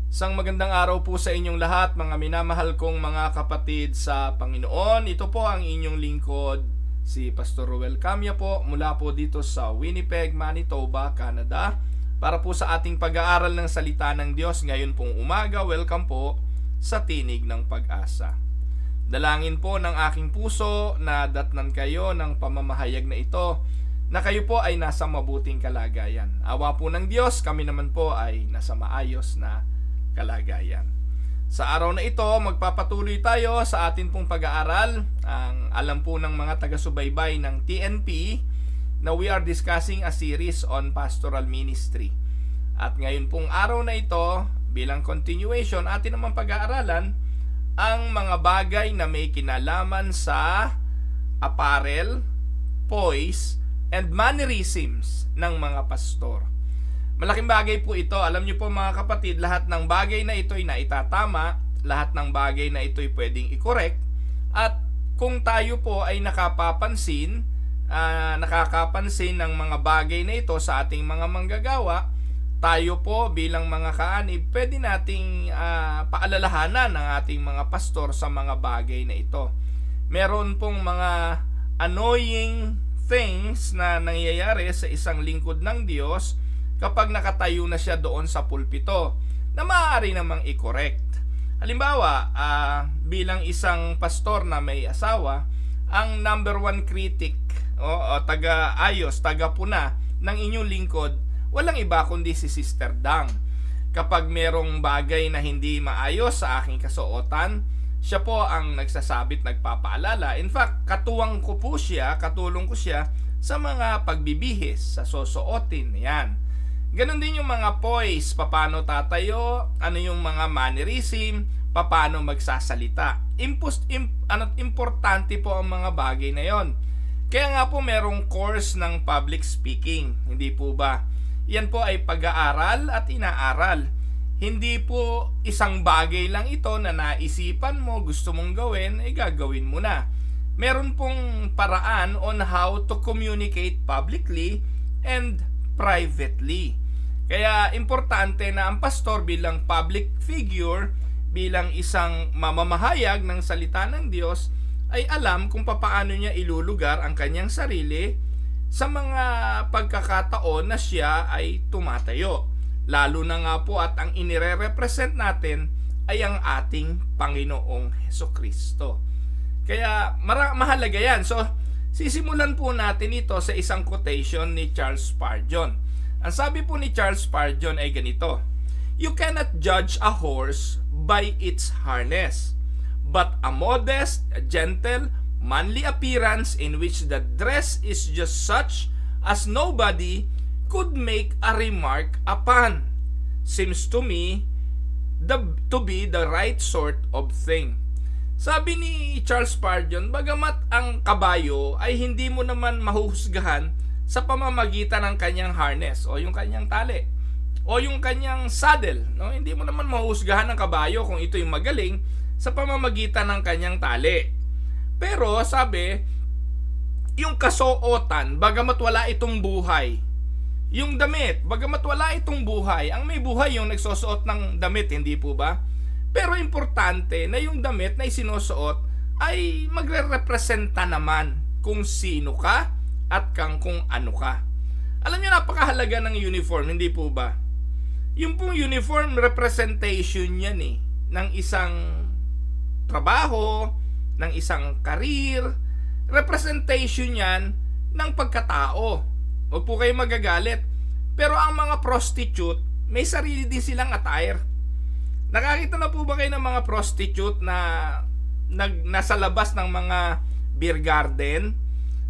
Isang magandang araw po sa inyong lahat, mga minamahal kong mga kapatid sa Panginoon. Ito po ang inyong lingkod, si Pastor Ruel Camia po, mula po dito sa Winnipeg, Manitoba, Canada, para po sa ating pag-aaral ng salita ng Diyos ngayon pong umaga. Welcome po sa Tinig ng Pag-asa. Dalangin po ng aking puso na datnan kayo ng pamamahayag na ito, na kayo po ay nasa mabuting kalagayan. Awa po ng Diyos, kami naman po ay nasa maayos na kalagayan. Sa araw na ito, magpapatuloy tayo sa atin pong pag-aaral. Ang alam po ng mga taga-subaybay ng TNP na we are discussing a series on pastoral ministry. At ngayon pong araw na ito, bilang continuation, atin naman pag-aaralan ang mga bagay na may kinalaman sa apparel, poise, and mannerisms ng mga pastor. Malaking bagay po ito. Alam niyo po mga kapatid, lahat ng bagay na ito ay naitatama, lahat ng bagay na ito ay pwedeng i-correct. At kung tayo po ay nakakapansin ng mga bagay na ito sa ating mga manggagawa, tayo po bilang mga kaanib, pwede nating paalalahanan ng ating mga pastor sa mga bagay na ito. Meron pong mga annoying things na nangyayari sa isang lingkod ng Diyos kapag nakatayo na siya doon sa pulpito na maaari namang i-correct. Halimbawa, bilang isang pastor na may asawa, ang number one critic o taga-ayos, taga-puna ng inyong lingkod, walang iba kundi si Sister Dang. Kapag merong bagay na hindi maayos sa aking kasuotan, siya po ang nagsasabit, nagpapaalala. In fact, katulong ko siya sa mga pagbibihis, sa susuotin. Yan. Ganon din yung mga poise, paano tatayo, ano yung mga mannerism, paano magsasalita. Importante po ang mga bagay na yon. Kaya nga po merong course ng public speaking, hindi po ba? Yan po ay pag-aaral at inaaral. Hindi po isang bagay lang ito na naisipan mo, gusto mong gawin, ay gagawin mo na. Meron pong paraan on how to communicate publicly and privately. Kaya importante na ang pastor bilang public figure, bilang isang mamamahayag ng salita ng Diyos, ay alam kung paano niya ilulugar ang kanyang sarili sa mga pagkakataon na siya ay tumatayo. Lalo na nga po at ang inire-represent natin ay ang ating Panginoong Hesukristo. Kaya mahalaga yan. So, sisimulan po natin ito sa isang quotation ni Charles Spurgeon. Ang sabi po ni Charles Spurgeon ay ganito: "You cannot judge a horse by its harness, but a modest, gentle, manly appearance in which the dress is just such as nobody could make a remark upon seems to me to be the right sort of thing." Sabi ni Charles Spurgeon, bagamat ang kabayo ay hindi mo naman mahuhusgahan sa pamamagitan ng kanyang harness o yung kanyang tali o yung kanyang saddle, no? Hindi mo naman mahuhusgahan ng kabayo kung ito'y magaling sa pamamagitan ng kanyang tali. Pero sabi, yung kasuotan, bagamat wala itong buhay, yung damit, bagamat wala itong buhay, ang may buhay yung nagsusuot ng damit, hindi po ba? Pero importante na yung damit na isinusuot ay magre-representa naman kung sino ka at kung ano ka. Alam niyo, napakahalaga ng uniform, hindi po ba? Yung pong uniform, representation yan ng isang trabaho, ng isang career, representation yan ng pagkatao. Huwag po kayo magagalit. Pero ang mga prostitute, may sarili din silang attire. Nakakita na po ba kayo ng mga prostitute na nasa labas ng mga beer garden?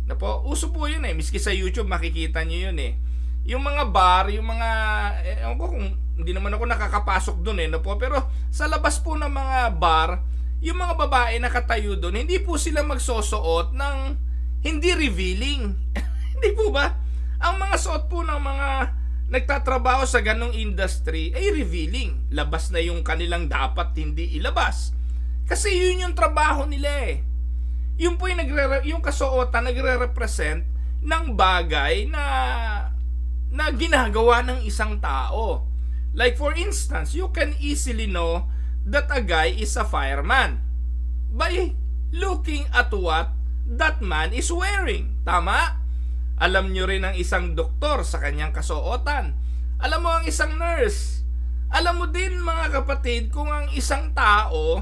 Na po, uso po yun miski sa YouTube makikita nyo yun Yung mga bar, yung mga, ewan ko kung hindi naman ako nakakapasok dun na po, pero sa labas po ng mga bar, yung mga babae nakatayo dun, hindi po sila magsusuot ng hindi revealing. Hindi po ba? Ang mga suot po ng mga nagtatrabaho sa ganong industry ay revealing. Labas na yung kanilang dapat hindi ilabas. Kasi yun yung trabaho nila Yung po yung kasuotan nagre-represent ng bagay na ginagawa ng isang tao. Like for instance, you can easily know that a guy is a fireman by looking at what that man is wearing. Tama? Alam nyo rin ang isang doktor sa kanyang kasuotan. Alam mo ang isang nurse. Alam mo din mga kapatid kung ang isang tao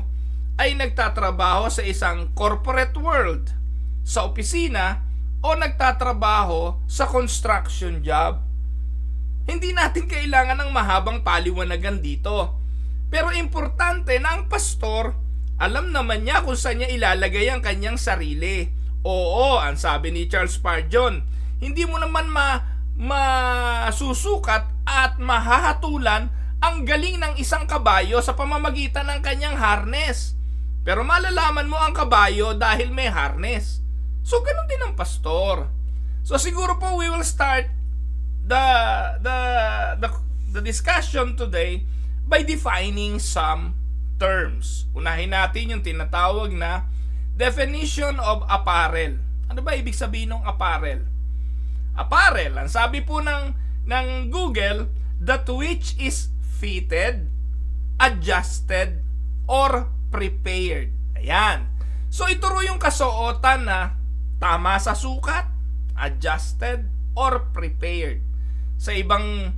ay nagtatrabaho sa isang corporate world, sa opisina, o nagtatrabaho sa construction job. Hindi natin kailangan ng mahabang paliwanagan dito. Pero importante na ang pastor, alam naman niya kung saan niya ilalagay ang kanyang sarili. Oo, ang sabi ni Charles Spurgeon, hindi mo naman masusukat at mahahatulan ang galing ng isang kabayo sa pamamagitan ng kanyang harness. Pero malalaman mo ang kabayo dahil may harness. So, ganun din ang pastor. So, siguro po we will start the discussion today by defining some terms. Unahin natin yung tinatawag na definition of apparel. Ano ba ibig sabihin ng apparel? Apparel, ang sabi po ng Google, that which is fitted, adjusted, or prepared. Ayan. So, ito ro yung kasuotan na tama sa sukat, adjusted, or prepared. Sa ibang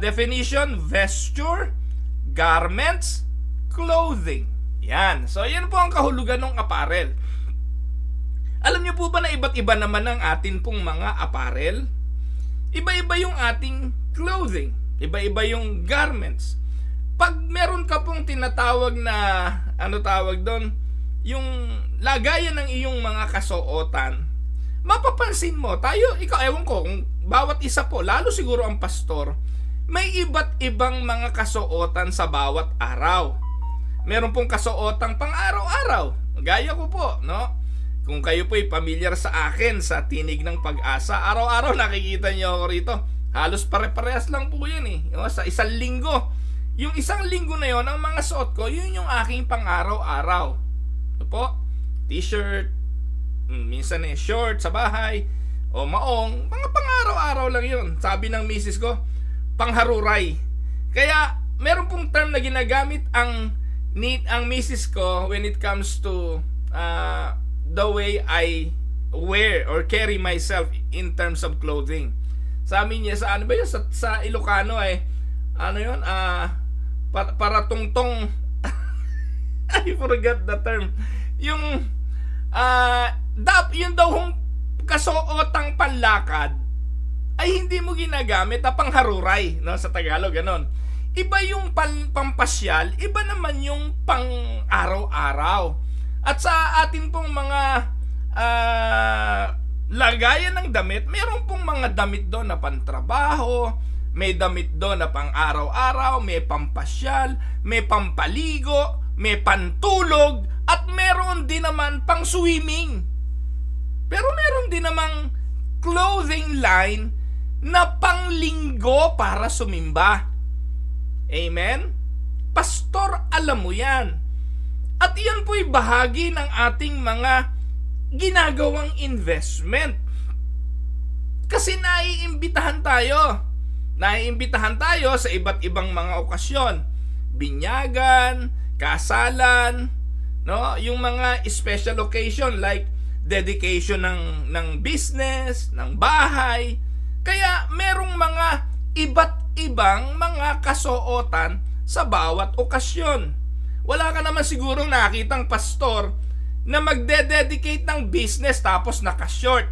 definition, vesture, garments, clothing. Yan. So, yan po ang kahulugan ng apparel. Alam niyo po ba na iba't iba naman ang atin pong mga apparel? Iba-iba yung ating clothing. Iba-iba yung garments. Pag meron ka pong tinatawag na, ano tawag doon, yung lagayan ng iyong mga kasuotan, mapapansin mo, ikaw, ewan ko, kung bawat isa po, lalo siguro ang pastor, may iba't ibang mga kasuotan sa bawat araw. Meron pong kasuotang pang araw-araw. Gaya ko po, no? Kung kayo po'y pamilyar sa akin sa Tinig ng Pag-asa, araw-araw nakikita niyo ako rito. Halos pare-parehas lang po yan eh. Sa isang linggo. Yung isang linggo na yon, ang mga suot ko, yun yung aking pang araw-araw. Ito po, t-shirt, minsan short sa bahay, o maong, mga pang araw-araw lang yun. Sabi ng misis ko, pangharuray. Kaya, meron pong term na ginagamit ang misis ko when it comes to the way I wear or carry myself in terms of clothing. Sabi niya sa ano ba yun? Sa Ilocano ay ano yun? Para tungtong I forgot the term. Yung yun daw hong kasuotang panlakad ay hindi mo ginagamit na pangharuray, no? Sa Tagalog, ganon. Iba yung pampasyal, iba naman yung pang araw-araw. At sa atin pong mga lagayan ng damit, meron pong mga damit doon na pantrabaho, may damit doon na pang araw-araw, may pampasyal, may pampaligo, may pantulog, at meron din naman pang swimming. Pero meron din namang clothing line na panglinggo para sumimba. Amen? Pastor, alam mo yan. At iyan po'y bahagi ng ating mga ginagawang investment. Kasi naiimbitahan tayo. Naiimbitahan tayo sa iba't ibang mga okasyon. Binyagan, kasalan, no? Yung mga special occasion like dedication ng business, ng bahay. Kaya merong mga iba't ibang mga kasuotan sa bawat okasyon. Wala ka naman sigurong nakitang pastor na magde-dedicate ng business tapos naka-short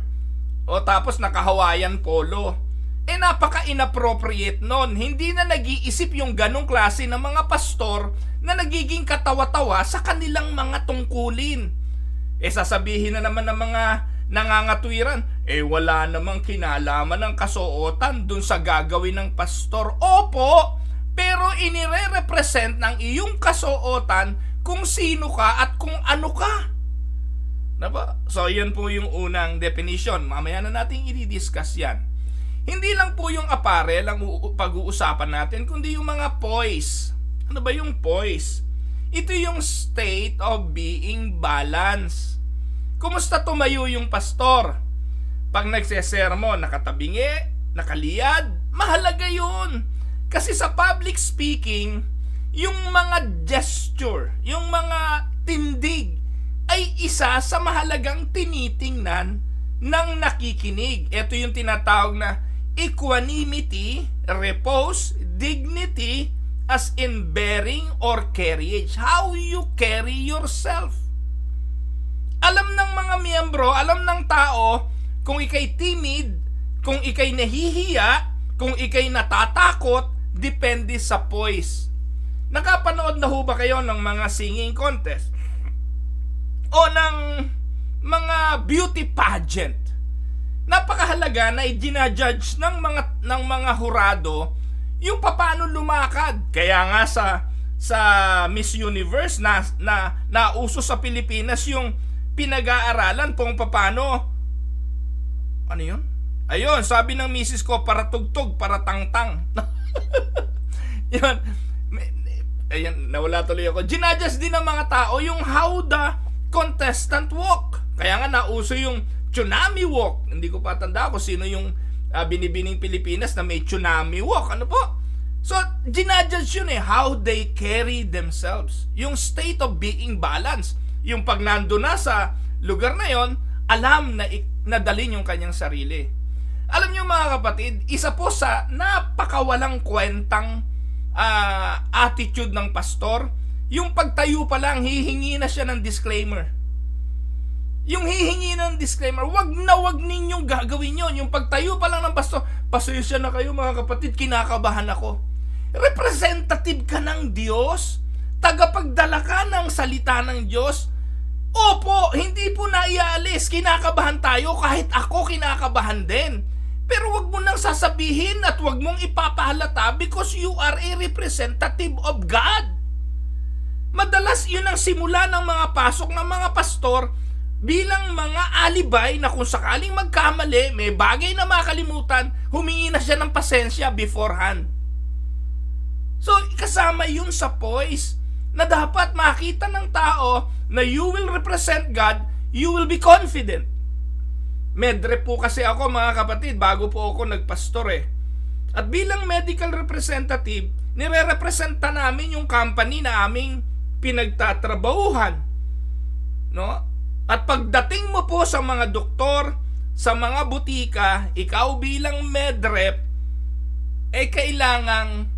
o tapos naka-Hawaiian polo. Napaka-inappropriate nun. Hindi na nag-iisip yung ganong klase ng mga pastor na nagiging katawa-tawa sa kanilang mga tungkulin. Sasabihin na naman ng mga nangangatwiran, wala namang kinalaman ng kasuotan dun sa gagawin ng pastor. Opo, pero inire-represent ng iyong kasuotan kung sino ka at kung ano ka. Diba? So, yan po yung unang definition. Mamaya na natin i-discuss yan. Hindi lang po yung apparel ang pag-uusapan natin, kundi yung mga poise. Ano ba yung poise? Ito yung state of being balanced. Kumusta tumayo yung pastor? Pag nagsesermon, nakatabingi, nakaliyad, mahalaga yun. Kasi sa public speaking, yung mga gesture, yung mga tindig ay isa sa mahalagang tinitingnan ng nakikinig. Ito yung tinatawag na equanimity, repose, dignity, as in bearing or carriage. How you carry yourself. Alam ng mga miyembro, alam ng tao kung ikay timid, kung ikay nahihiya, kung ikay natatakot, depende sa poise. Nakapanood na ho ba kayo ng mga singing contest? O ng mga beauty pageant? Napakahalaga na i-judge ng mga hurado yung paano lumakad. Kaya nga sa Miss Universe na uso sa Pilipinas yung pinag-aaralan kung paano, ano yun? Ayun, sabi ng misis ko, para tugtog, para tangtang. Yun. Ayan, nawala tuloy ako. Ginadjust din ng mga tao yung how the contestant walk. Kaya nga nauso yung tsunami walk. Hindi ko pa tanda kung sino yung binibining Pilipinas na may tsunami walk. Ano po? So, ginadjust yun how they carry themselves. Yung state of being balance. Yung pag nando na sa lugar na yon, alam na nadalin yung kanyang sarili. Alam niyo mga kapatid, isa po sa napakawalang kwentang attitude ng pastor, yung pagtayo pa lang, hihingi na siya ng disclaimer. Yung hihingi ng disclaimer, wag ninyong gagawin yon. Yung pagtayo pa lang ng pastor, pasensya na kayo mga kapatid, kinakabahan ako. Representative ka ng Diyos, tagapagdala ka ng salita ng Diyos. Opo, hindi po naialis, kinakabahan tayo, kahit ako kinakabahan din. Pero wag mo nang sasabihin at wag mong ipapahalata because you are a representative of God. Madalas yun ang simula ng mga pasok ng mga pastor bilang mga alibay na kung sakaling magkamali, may bagay na makalimutan, humingi na siya ng pasensya beforehand. So, kasama yun sa poise na dapat makita ng tao na you will represent God, you will be confident. Medre po kasi ako mga kapatid, bago po ako nagpastor At bilang medical representative, nire-representa namin yung company na aming pinagtatrabahuhan. No? At pagdating mo po sa mga doktor, sa mga butika, ikaw bilang medrep, kailangang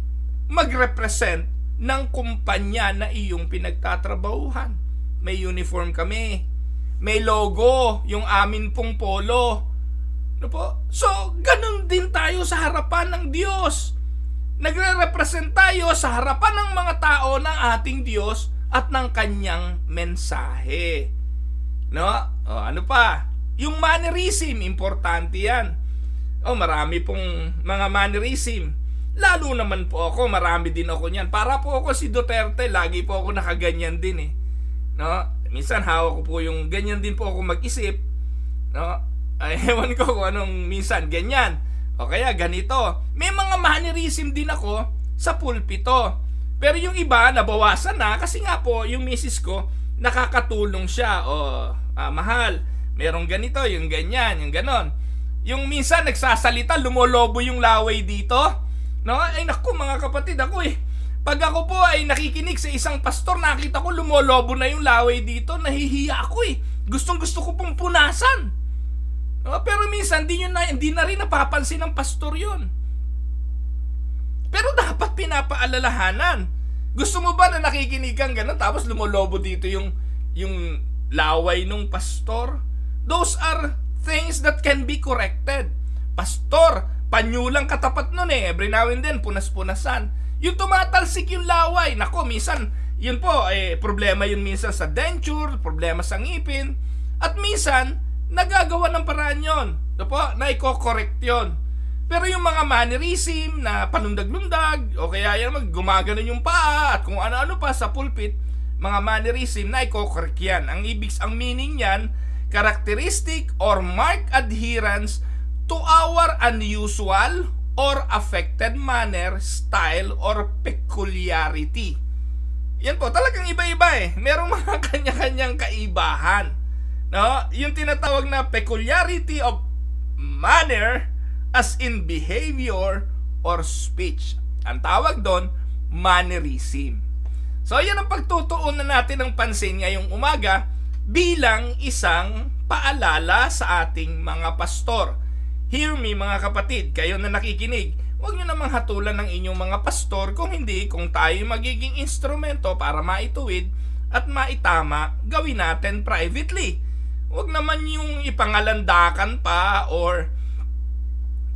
mag-represent ng kumpanya na iyong pinagtatrabahuhan. May uniform kami. May logo, yung amin pong polo. Ano po? So, ganun din tayo sa harapan ng Diyos. Nagre-represent tayo sa harapan ng mga tao ng ating Diyos at ng kanyang mensahe. No? O, ano pa? Yung mannerism, importante yan. Marami pong mga mannerism. Lalo naman po ako, marami din ako niyan. Para po ako si Duterte, lagi po ako nakaganyan din No? Minsan hawak ko po yung ganyan din po ako mag-isip. No? Ewan ko kung anong minsan ganyan. O kaya ganito. May mga mannerism din ako sa pulpito. Pero yung iba, nabawasan na kasi nga po, yung misis ko, nakakatulong siya. Mahal, merong ganito, yung ganyan, yung ganon. Yung minsan nagsasalita, lumolobo yung laway dito. No? Ay naku mga kapatid, ako pag ako po ay nakikinig sa isang pastor, nakita ko lumolobo na yung laway dito, nahihiya ako Gustong gusto ko pong punasan. No? Pero minsan, hindi na rin napapansin ng pastor yun. Pero dapat pinapaalalahanan. Gusto mo ba na nakikinig kang gano'n, tapos lumolobo dito yung laway ng pastor? Those are things that can be corrected. Pastor, panyo lang katapat nun every now and then, punas-punasan. Yung tumatalsik yung laway, nako, minsan, yun po, problema yun minsan sa denture, problema sa ngipin, at minsan, nagagawa ng paraan yun. Na i-correct yun. Pero yung mga mannerism na panundag-lundag, o kaya yan gumaganon yung paa, at kung ano-ano pa sa pulpit, mga mannerism na i-correct yan. Ang meaning yan, characteristic or marked adherence to our unusual or affected manner, style, or peculiarity. Yan po, talagang iba-iba Merong mga kanya-kanyang kaibahan. No? Yung tinatawag na peculiarity of manner as in behavior or speech. Ang tawag doon, mannerism. So, yan ang pagtutuunan natin ng pansin ngayong umaga bilang isang paalala sa ating mga pastor. Hear me mga kapatid, kayo na nakikinig, huwag nyo namang hatulan ng inyong mga pastor kung hindi, kung tayo magiging instrumento para maituwid at maitama, gawin natin privately. Huwag naman yung ipangalandakan pa or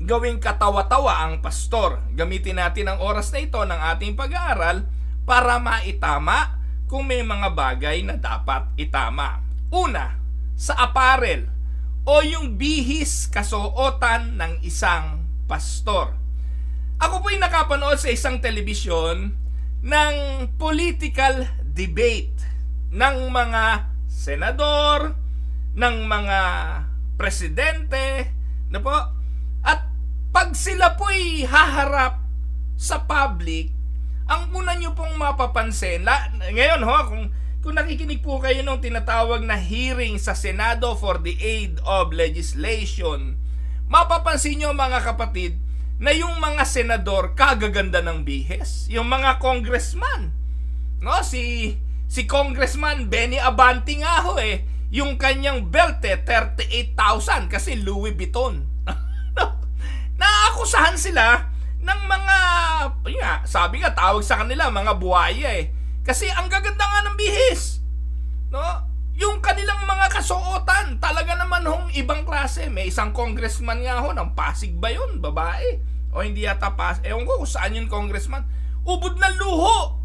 gawing katawa-tawa ang pastor. Gamitin natin ang oras na ito ng ating pag-aaral para maitama kung may mga bagay na dapat itama. Una, sa apparel o yung bihis kasuotan ng isang pastor. Ako po'y nakapanood sa isang telebisyon ng political debate ng mga senador, ng mga presidente, na po. At pag sila po'y haharap sa public, ang una nyo pong mapapansin, ngayon kung nakikinig po kayo ng tinatawag na hearing sa Senado for the Aid of Legislation, mapapansin nyo mga kapatid na yung mga senador kagaganda ng bihes. Yung mga congressman, no? Si Congressman Benny Abante nga ho yung kanyang belt 38,000 kasi Louis Vuitton. Naakusahan sila ng mga, sabi nga, tawag sa kanila mga buhaya kasi ang gaganda nga ng bihis, no? Yung kanilang mga kasuotan talaga naman hong ibang klase. May isang congressman nga ho ng Pasig ba yun, babae o hindi yata ewan ko kung saan yung congressman, ubod ng luho,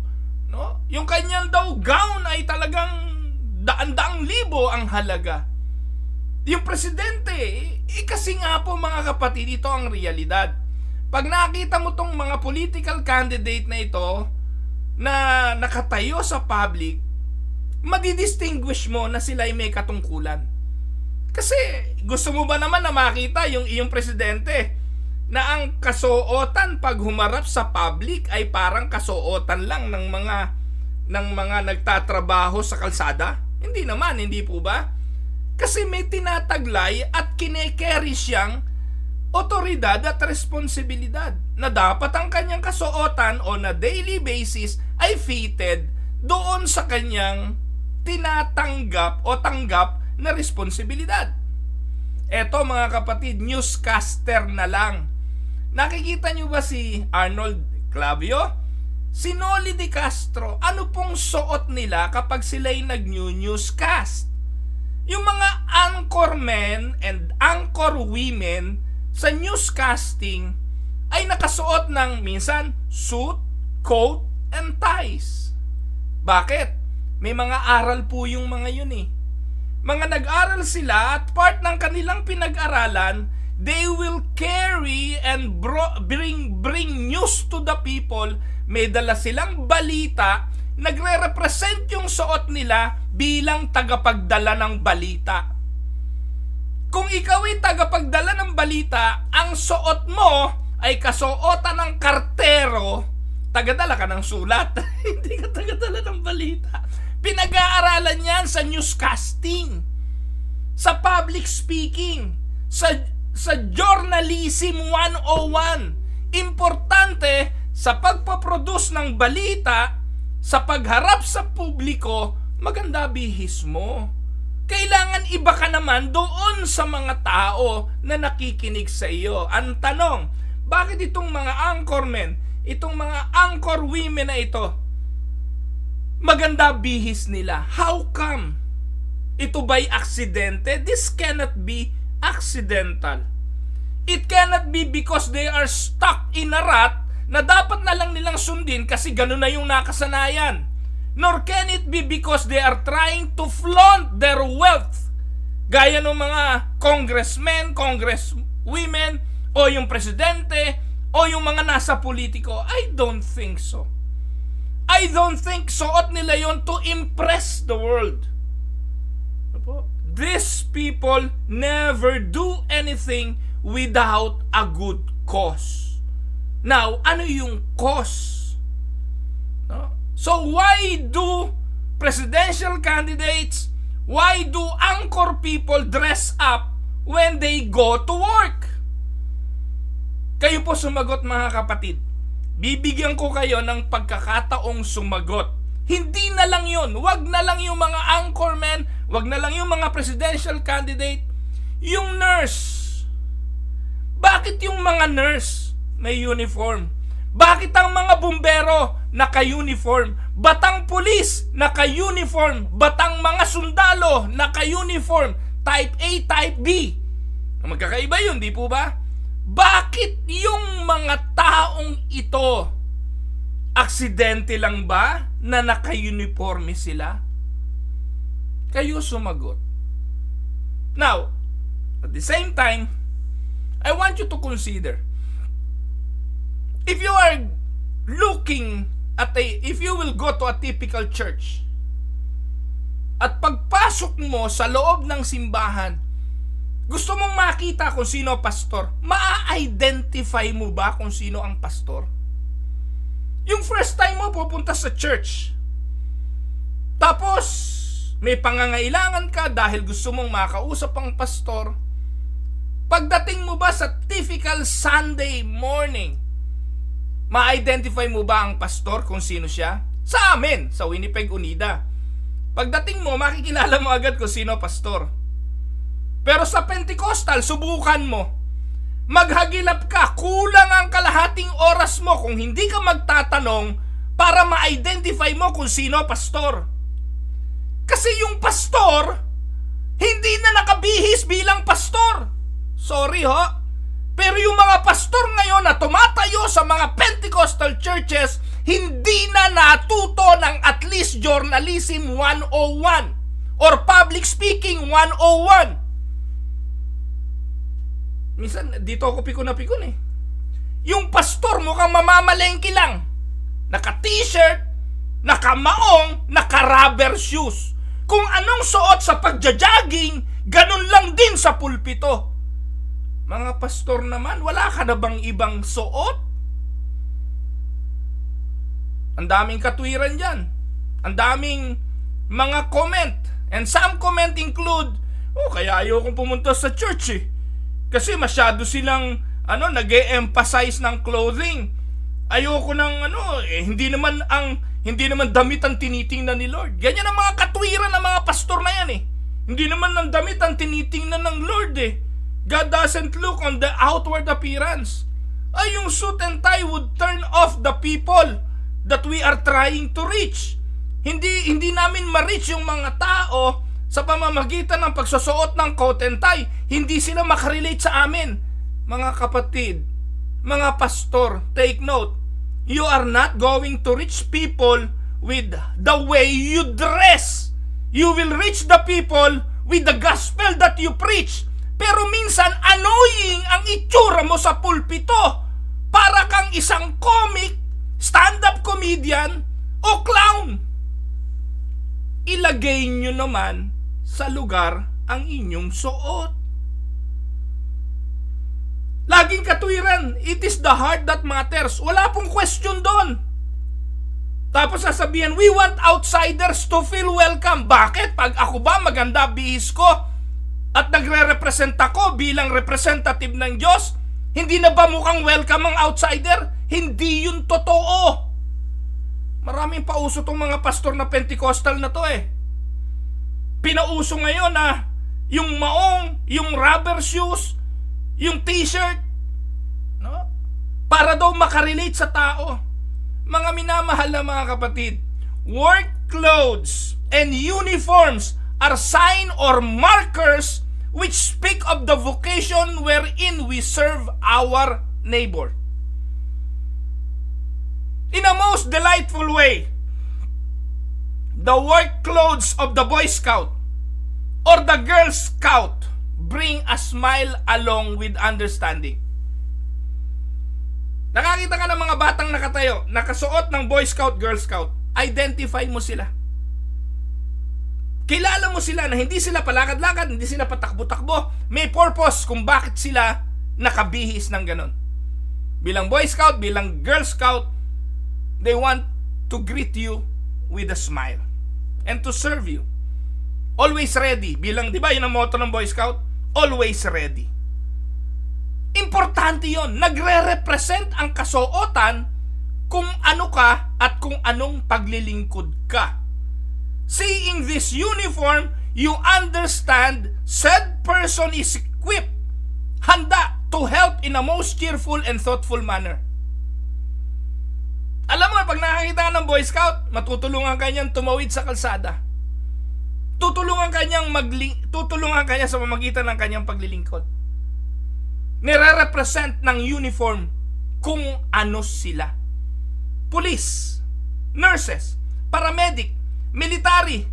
no? Yung kanyang daw gown ay talagang daan-daang libo ang halaga. Yung presidente, kasi nga po mga kapatid, ito ang realidad. Pag nakita mo tong mga political candidate na ito na nakatayo sa public, madidistinguish mo na sila ay may katungkulan. Kasi gusto mo ba naman na makita yung iyong presidente na ang kasuotan pag humarap sa public ay parang kasuotan lang ng mga nagtatrabaho sa kalsada? Hindi naman, hindi po ba? Kasi may tinataglay at kine-carry siyang otoridad at responsibilidad na dapat ang kanyang kasuotan on a daily basis ay fitted doon sa kanyang tinatanggap o tanggap na responsibilidad. Eto mga kapatid, newscaster na lang. Nakikita nyo ba si Arnold Clavio? Si Noli De Castro, ano pong suot nila kapag sila'y nag-newscast? Yung mga anchor men and anchor women sa newscasting ay nakasuot ng minsan suit, coat, and ties. Bakit? May mga aral po yung mga yun Mga nag-aral sila at part ng kanilang pinag-aralan, they will carry and bring news to the people. May dala silang balita, nagre-represent yung suot nila bilang tagapagdala ng balita. Kung ikaw ay tagapagdala ng balita, ang suot mo ay kasuotan ng kartero, tagadala ka ng sulat. Hindi ka tagadala ng balita. Pinag-aaralan yan sa newscasting, sa public speaking, sa journalism 101. Importante sa pagpaproduce ng balita, sa pagharap sa publiko, maganda bihis mo. Kailangan iba ka naman doon sa mga tao na nakikinig sa iyo. Ang tanong, bakit itong mga anchormen, itong mga anchor women na ito, maganda bihis nila? How come? Ito ba'y aksidente? This cannot be accidental. It cannot be because they are stuck in a rut na dapat na lang nilang sundin kasi ganun na yung nakasanayan. Nor can it be because they are trying to flaunt their wealth. Gaya ng mga congressmen, congresswomen, o yung presidente, o yung mga nasa politiko. I don't think so. I don't think suot nila yon to impress the world. These people never do anything without a good cause. Now, ano yung cause? No? So why do presidential candidates, why do anchor people dress up when they go to work? Kayo po sumagot mga kapatid. bibigyan ko kayo ng pagkakataong sumagot. Hindi na lang yun. Wag na lang yung mga anchorman, wag na lang yung mga presidential candidate, yung nurse. Bakit yung mga nurse may uniform? Bakit ang mga bumbero naka-uniform? Batang pulis naka-uniform? Batang mga sundalo naka-uniform? Type A, Type B. Magkakaiba yun, di po ba? Bakit yung mga taong ito, aksidente lang ba na naka-uniforme sila? Kayo sumagot. Now, at the same time, I want you to consider, if you are looking at if you will go to a typical church, at pagpasok mo sa loob ng simbahan, gusto mong makita kung sino pastor, maa-identify mo ba kung sino ang pastor? Yung first time mo pupunta sa church, tapos may pangangailangan ka dahil gusto mong makausap ang pastor, pagdating mo ba sa typical Sunday morning, ma-identify mo ba ang pastor kung sino siya? Sa amin, sa Winnipeg Unida, pagdating mo, makikilala mo agad kung sino pastor. Pero sa Pentecostal, subukan mo. Maghagilap ka, kulang ang kalahating oras mo kung hindi ka magtatanong para ma-identify mo kung sino pastor. Kasi yung pastor, hindi na nakabihis bilang pastor. Sorry ho. Pero yung mga pastor ngayon na tumatayo sa mga Pentecostal churches, hindi na natuto ng at least journalism 101 or public speaking 101. Minsan, dito ako pikon na pikon eh. Yung pastor mukhang mamamalengke lang. Naka-t-shirt, naka-maong, naka-rubber shoes. Kung anong suot sa pagja-jogging, ganun lang din sa pulpito. Mga pastor naman, wala ka na bang ibang suot? Ang daming katwiran dyan. Ang daming mga comment. And some comment include, kaya ayokong pumunta sa church eh. Kasi masyado silang nag-e-emphasize ng clothing. Ayoko ng hindi naman damit ang tinitingnan ni Lord. Ganyan ang mga katwiran ng mga pastor na yan eh. Hindi naman ng damit ang tinitingnan ng Lord eh. God doesn't look on the outward appearance. Yung suit and tie would turn off the people that we are trying to reach. Hindi namin ma-reach yung mga tao sa pamamagitan ng pagsusuot ng coat and tie. Hindi sila makarelate sa amin. Mga kapatid, mga pastor, take note. You are not going to reach people with the way you dress. You will reach the people with the gospel that you preach. Pero minsan, annoying ang itsura mo sa pulpito. Para kang isang comic, stand-up comedian, o clown. Ilagay nyo naman sa lugar ang inyong suot. Laging katwiran, it is the heart that matters. Wala pong question doon. Tapos sasabihin, we want outsiders to feel welcome. Bakit? Pag ako ba maganda bihis ko, at nagre-represent ako bilang representative ng Diyos, hindi na ba mukhang welcome ang outsider? Hindi yun totoo. Maraming pauso tong mga pastor na Pentecostal na to eh. Pinauso ngayon na yung maong, yung rubber shoes, yung t-shirt, no? Para daw makarelate sa tao. Mga minamahal na mga kapatid, work clothes and uniforms are sign or markers which speak of the vocation wherein we serve our neighbor. In a most delightful way, the work clothes of the Boy Scout or the Girl Scout bring a smile along with understanding. Nakakita ka ng mga batang nakatayo, nakasuot ng Boy Scout, Girl Scout, identify mo sila. Kilala mo sila na hindi sila palakad-lakad, hindi sila patakbo-takbo. May purpose kung bakit sila nakabihis ng ganon. Bilang Boy Scout, bilang Girl Scout, they want to greet you with a smile and to serve you. Always ready. Bilang, di ba yun ang motto ng Boy Scout? Always ready. Importante yon. Nagre-represent ang kasuotan kung ano ka at kung anong paglilingkod ka. Seeing this uniform, you understand said person is equipped, handa to help in a most cheerful and thoughtful manner. Alam mo, pag nakakita ng Boy Scout, matutulungan kanyang tumawid sa kalsada. Tutulungan kanya sa pamamagitan ng kanyang paglilingkod. Nire-represent ng uniform kung ano sila. Police, nurses, paramedic, military,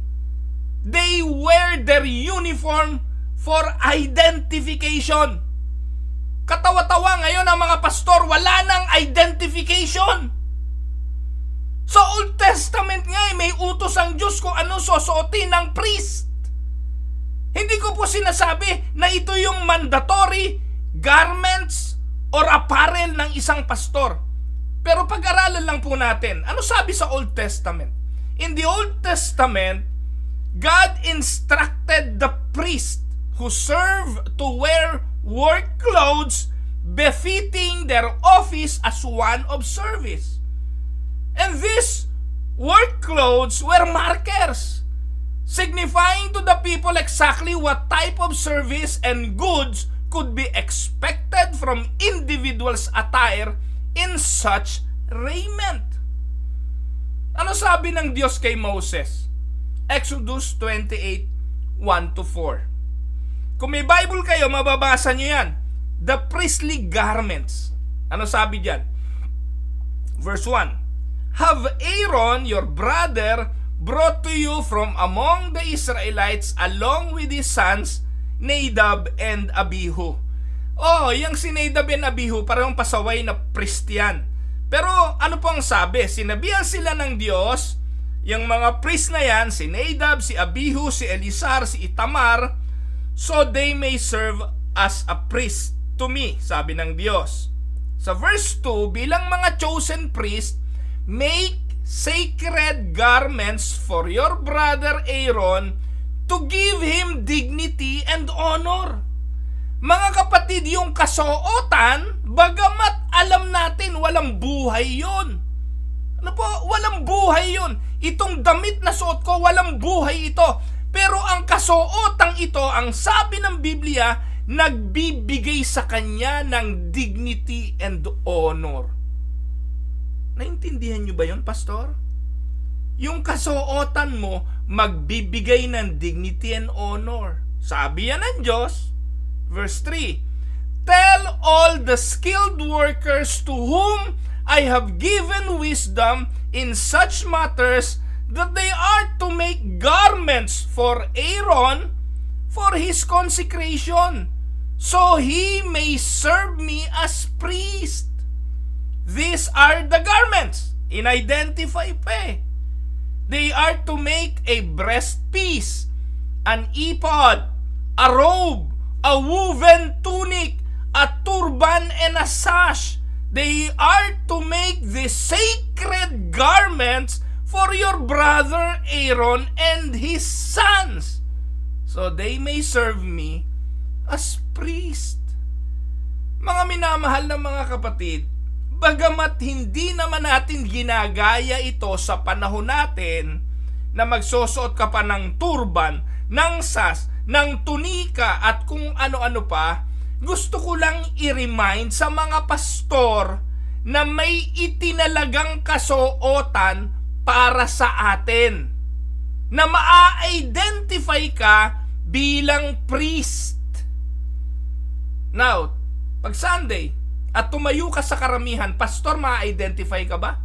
they wear their uniform for identification. Katawa-tawa ngayon ang mga pastor, wala nang identification. Sa Old Testament nga, may utos ang Diyos kung anong susuotin ng priest. Hindi ko po sinasabi na ito yung mandatory garments or apparel ng isang pastor. Pero pag-aralan lang po natin, ano sabi sa Old Testament? In the Old Testament, God instructed the priest who serve to wear work clothes befitting their office as one of service. And these work clothes were markers, signifying to the people exactly what type of service and goods could be expected from individuals' attire in such raiment. Ano sabi ng Diyos kay Moses? Exodus 28, 1-4. Kung may Bible kayo, mababasa nyo yan. The priestly garments. Ano sabi dyan? Verse 1. Have Aaron, your brother, brought to you from among the Israelites along with his sons, Nadab and Abihu. Oh, yung si Nadab and Abihu, parang pasaway na priest yan. Pero ano po ang sabi? Sinabihan sila ng Diyos, yung mga priest na yan, si Nadab, si Abihu, si Elisar, si Itamar, so they may serve as a priest to me, sabi ng Diyos. Sa verse 2, bilang mga chosen priest, make sacred garments for your brother Aaron to give him dignity and honor. Mga kapatid, yung kasuotan, bagamat alam natin walang buhay yon. Ano po? Walang buhay yon. Itong damit na suot ko, walang buhay ito. Pero ang kasuotang ito, ang sabi ng Biblia, nagbibigay sa kanya ng dignity and honor. Naintindihan nyo ba yon, pastor? Yung kasuotan mo, magbibigay ng dignity and honor. Sabi yan ng Diyos. Verse 3, tell all the skilled workers to whom I have given wisdom in such matters that they are to make garments for Aaron for his consecration, so he may serve me as priest. These are the garments. In-identify pa. They are to make a breastpiece, an ephod, a robe, a woven tunic, a turban, and a sash. They are to make the sacred garments for your brother Aaron and his sons, so they may serve me as priest. Mga minamahal na mga kapatid, bagamat hindi naman natin ginagaya ito sa panahon natin na magsusuot ka pa ng turban, ng sas, ng tunika at kung ano-ano pa, gusto ko lang i-remind sa mga pastor na may itinalagang kasuotan para sa atin, na maa-identify ka bilang priest. Now, pag Sunday, at tumayo ka sa karamihan, pastor, ma-identify ka ba?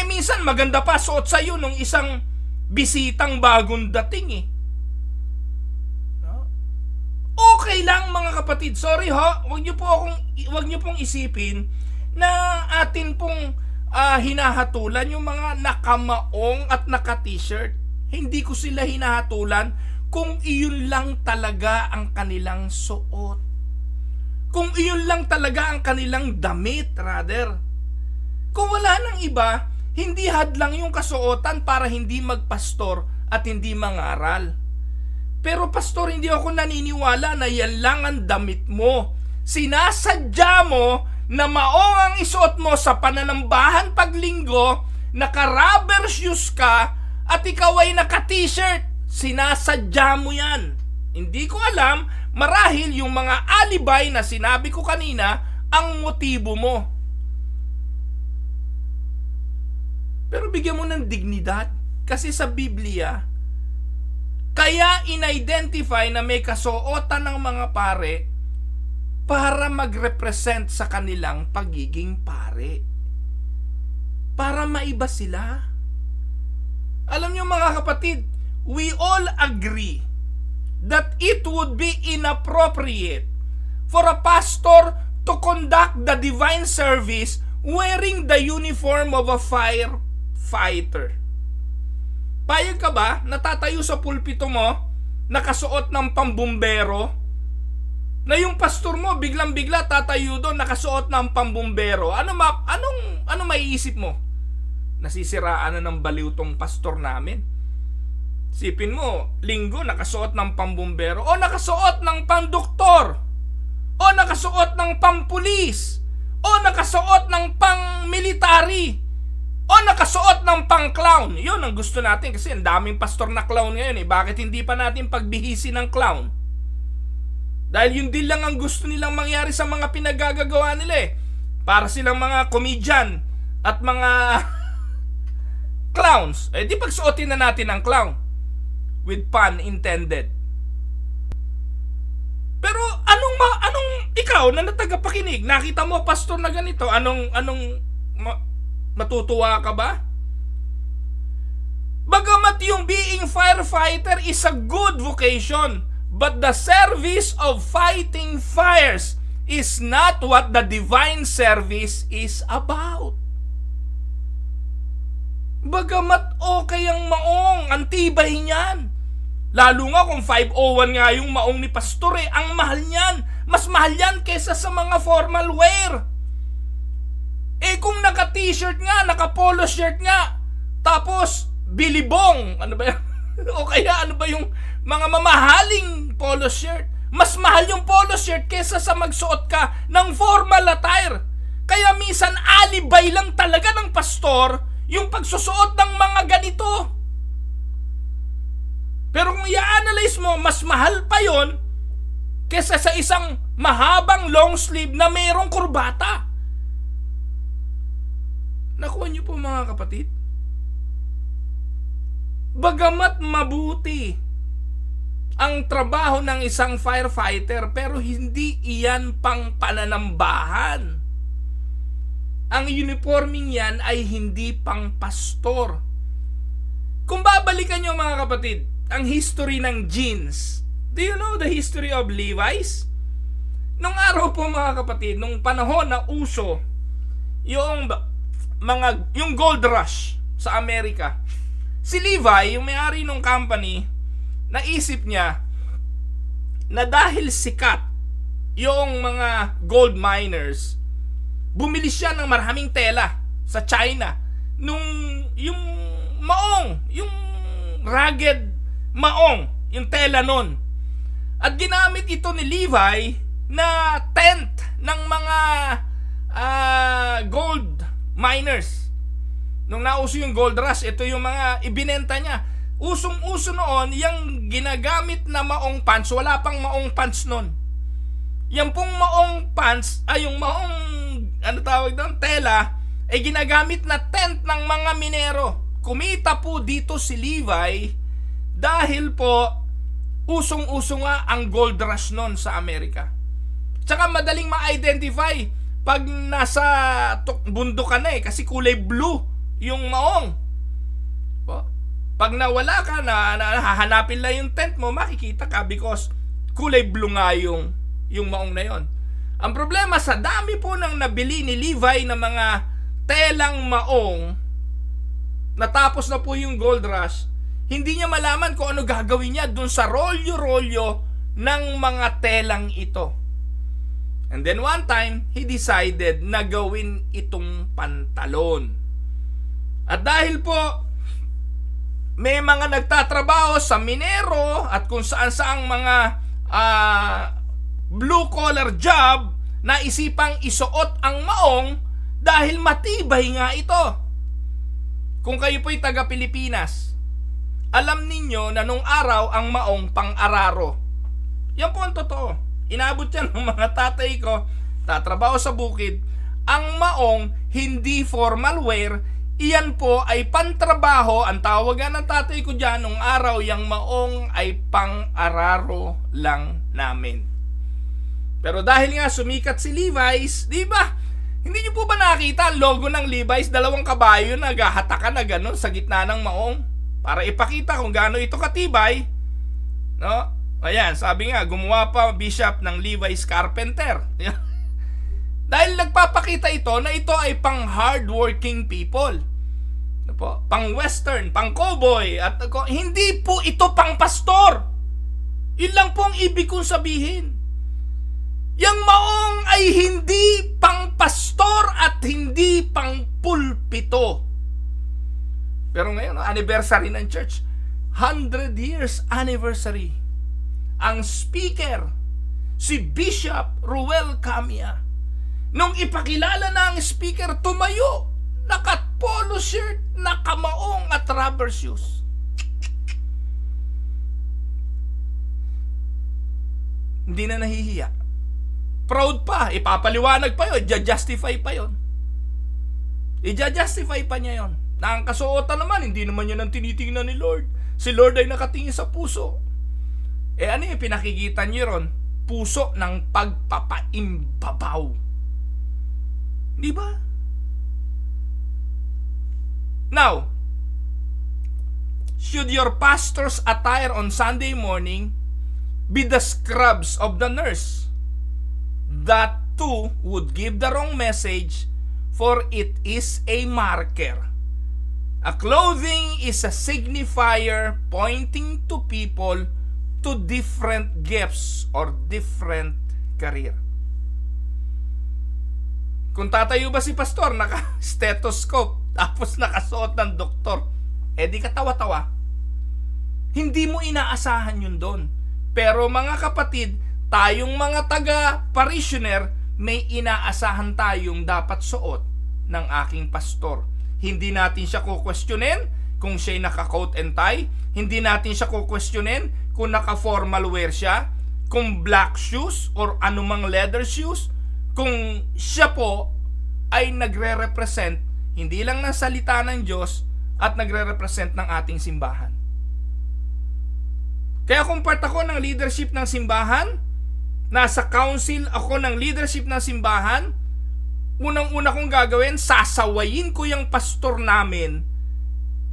Minsan maganda pa suot sa'yo nung isang bisitang bagong dating No? Okay lang mga kapatid. Sorry ho, wag niyo pong isipin na atin pong hinahatulan yung mga nakamaong at naka-t-shirt. Hindi ko sila hinahatulan kung iyon lang talaga ang kanilang suot. Kung iyon lang talaga ang kanilang damit, rather. Kung wala nang iba, hindi hadlang yung kasuotan para hindi magpastor at hindi mangaral. Pero pastor, hindi ako naniniwala na yan lang ang damit mo. Sinasadya mo na maong ang isuot mo sa pananambahan paglinggo, naka-rubber shoes ka, at ikaw ay naka-t-shirt, sinasadya mo yan. Hindi ko alam, marahil yung mga alibay na sinabi ko kanina ang motibo mo. Pero bigyan mo ng dignidad. Kasi sa Biblia, kaya in-identify na may kasuotan ng mga pare para mag-represent sa kanilang pagiging pare. Para maiba sila. Alam niyo mga kapatid, we all agree that it would be inappropriate for a pastor to conduct the divine service wearing the uniform of a firefighter. Payag ka ba natatayo sa pulpito mo, nakasuot ng pambumbero, na yung pastor mo biglang-bigla tatayo doon nakasuot ng pambumbero? Ano maiisip mo? Nasisiraan na ng baliw tong pastor namin. Sipin mo, linggo nakasuot ng pambumbero, o nakasuot ng pandoktor, o nakasuot ng pampulis, o nakasuot ng pang-military, o nakasuot ng pang-clown. Yun ang gusto natin kasi ang daming pastor na clown ngayon eh. Bakit hindi pa natin pagbihisi ng clown? Dahil yun din lang ang gusto nilang mangyari sa mga pinagagagawa nila eh. Para silang mga comedian at mga clowns. Eh di pagsuotin na natin ang clown. With pun intended. Pero anong ikaw na natagapakinig, nakita mo pastor na ganito, matutuwa ka ba? Bagamat yung being firefighter is a good vocation, but the service of fighting fires is not what the divine service is about. Bagamat okay ang maong, ang tibay niyan. Lalo nga kung 501 nga yung maong ni pastor eh, ang mahal niyan. Mas mahal yan kesa sa mga formal wear. Eh kung naka-t-shirt nga, naka-polo shirt nga, tapos bilibong, ano ba yan? O kaya ano ba yung mga mamahaling polo shirt? Mas mahal yung polo shirt kesa sa magsuot ka ng formal attire. Kaya minsan alibay lang talaga ng pastor yung pagsusuot ng mga ganito. Pero kung i-analyze mo, mas mahal pa yon kesa sa isang mahabang long sleeve na mayroong kurbata. Nakuha niyo po mga kapatid? Bagamat mabuti ang trabaho ng isang firefighter, pero hindi iyan pang pananambahan. Ang uniforming yan ay hindi pang pastor. Kung babalikan niyo mga kapatid, ang history ng jeans. Do you know the history of Levi's? Nung araw po mga kapatid, nung panahon na uso yung gold rush sa Amerika, si Levi, yung may-ari ng company, naisip niya na dahil sikat yung mga gold miners, bumili siya ng maraming tela sa China. Yung maong, yung rugged maong, yung tela nun. At ginamit ito ni Levi na tent ng mga gold miners. Nung nauso yung gold rush, ito yung mga ibinenta niya. Usong-uso noon, yung ginagamit na maong pants, wala pang maong pants noon. Yung pong maong pants, yung maong, tela, ay ginagamit na tent ng mga minero. Kumita po dito si Levi dahil po usong-uso nga ang gold rush noon sa Amerika. Tsaka madaling ma-identify pag nasa bundok ka na kasi kulay blue yung maong. Pag nawala ka na hahanapin lang yung tent mo, makikita ka because kulay blue nga yung maong na yon. Ang problema, sa dami po ng nabili ni Levi na mga telang maong, natapos na po yung gold rush, hindi niya malaman kung ano gagawin niya dun sa rolyo-rolyo ng mga telang ito. And then one time, he decided na gawin itong pantalon. At dahil po may mga nagtatrabaho sa minero at kung saan-saang mga blue collar job naisipang isuot ang maong dahil matibay nga ito. Kung kayo po'y taga Pilipinas, alam ninyo na nung araw ang maong pang-araro. Yan po ang totoo. Inabot yan ng mga tatay ko, tatrabaho sa bukid. Ang maong hindi formal wear, iyan po ay pantrabaho. Ang tawagan ng tatay ko dyan nung araw, yung maong ay pang-araro lang namin. Pero dahil nga sumikat si Levi's, di ba? Hindi niyo po ba nakita ang logo ng Levi's? 2 kabayo na nagahatakan na gano'n sa gitna ng maong para ipakita kung gaano ito katibay. No? Ayan, sabi nga, gumawa pa bishop ng Levi's carpenter. Dahil nagpapakita ito na ito ay pang hardworking people. Ano po? Pang western, pang cowboy. At hindi po ito pang pastor. Yun lang po ang ibig kong sabihin. Yang maong ay hindi pang pastor at hindi pang pulpito. Pero ngayon, anniversary ng church. 100 years anniversary. Ang speaker, si Bishop Ruel Camia. Nung ipakilala na ang speaker, tumayo. Naka-polo shirt, nakamaong at rubber shoes. Hindi na nahihiya. Proud pa, ipapaliwanag pa yun, i-justify pa yun. I-justify pa niya yun. Na ang kasuotan naman, hindi naman yun ang tinitingnan ni Lord. Si Lord ay nakatingin sa puso. Ano yung pinakikita niyo ron? Puso ng pagpapaimbabaw. Di ba? Now, should your pastor's attire on Sunday morning be the scrubs of the nurse? That too would give the wrong message, for it is a marker. A clothing is a signifier pointing to people to different gifts or different career. Kung tatayo ba si pastor naka-stethoscope tapos nakasuot ng doktor, di katawa-tawa. Hindi mo inaasahan yun doon. Pero mga kapatid, tayong mga taga-parishioner, may inaasahan tayong dapat suot ng aking pastor. Hindi natin siya kukwestiyonin kung siya'y naka-coat and tie. Hindi natin siya kukwestiyonin kung naka-formal wear siya, kung black shoes or anumang leather shoes, kung siya po ay nagre-represent hindi lang ng salita ng Diyos at nagre-represent ng ating simbahan. Kaya kung part ako ng leadership ng simbahan, nasa council ako ng leadership ng simbahan, unang-una kong gagawin, sasawayin ko yung pastor namin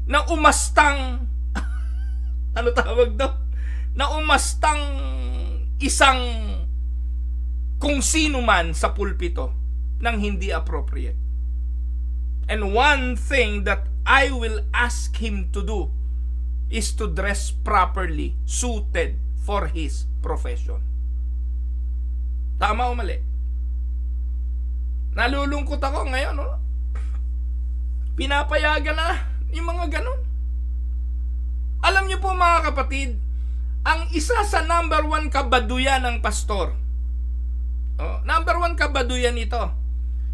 na umastang ano tawag doon? Na umastang isang kung sino man sa pulpito nang hindi appropriate. And one thing that I will ask him to do is to dress properly, suited for his profession. Tama o mali? Nalulungkot ako ngayon, no? Pinapayagan na yung mga ganun. Alam niyo po mga kapatid, ang isa sa number 1 kabaduyan ng pastor, number 1 kabaduyan ito,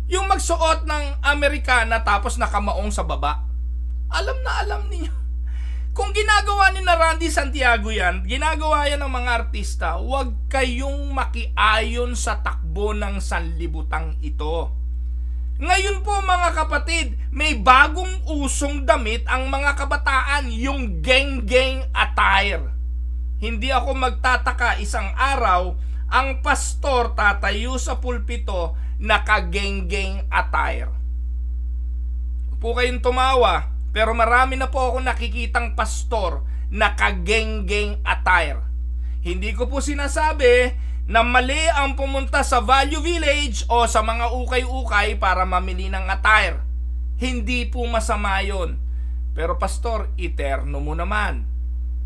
yung magsuot ng Amerikana tapos nakamaong sa baba. Alam na alam niyo. Kung ginagawa ni na Randy Santiago yan, ginagawa yan ng mga artista, huwag kayong makiayon sa takbo ng sanlibutang ito. Ngayon po mga kapatid, may bagong usong damit ang mga kabataan, yung gang-gang attire. Hindi ako magtataka isang araw, ang pastor tatayo sa pulpito naka-gang-gang attire. Po kayong tumawa, pero marami na po ako nakikitang pastor naka-gang-gang attire. Hindi ko po sinasabi na mali ang pumunta sa Value Village o sa mga ukay-ukay para mamili ng attire. Hindi po masama yun. Pero pastor, eterno mo naman.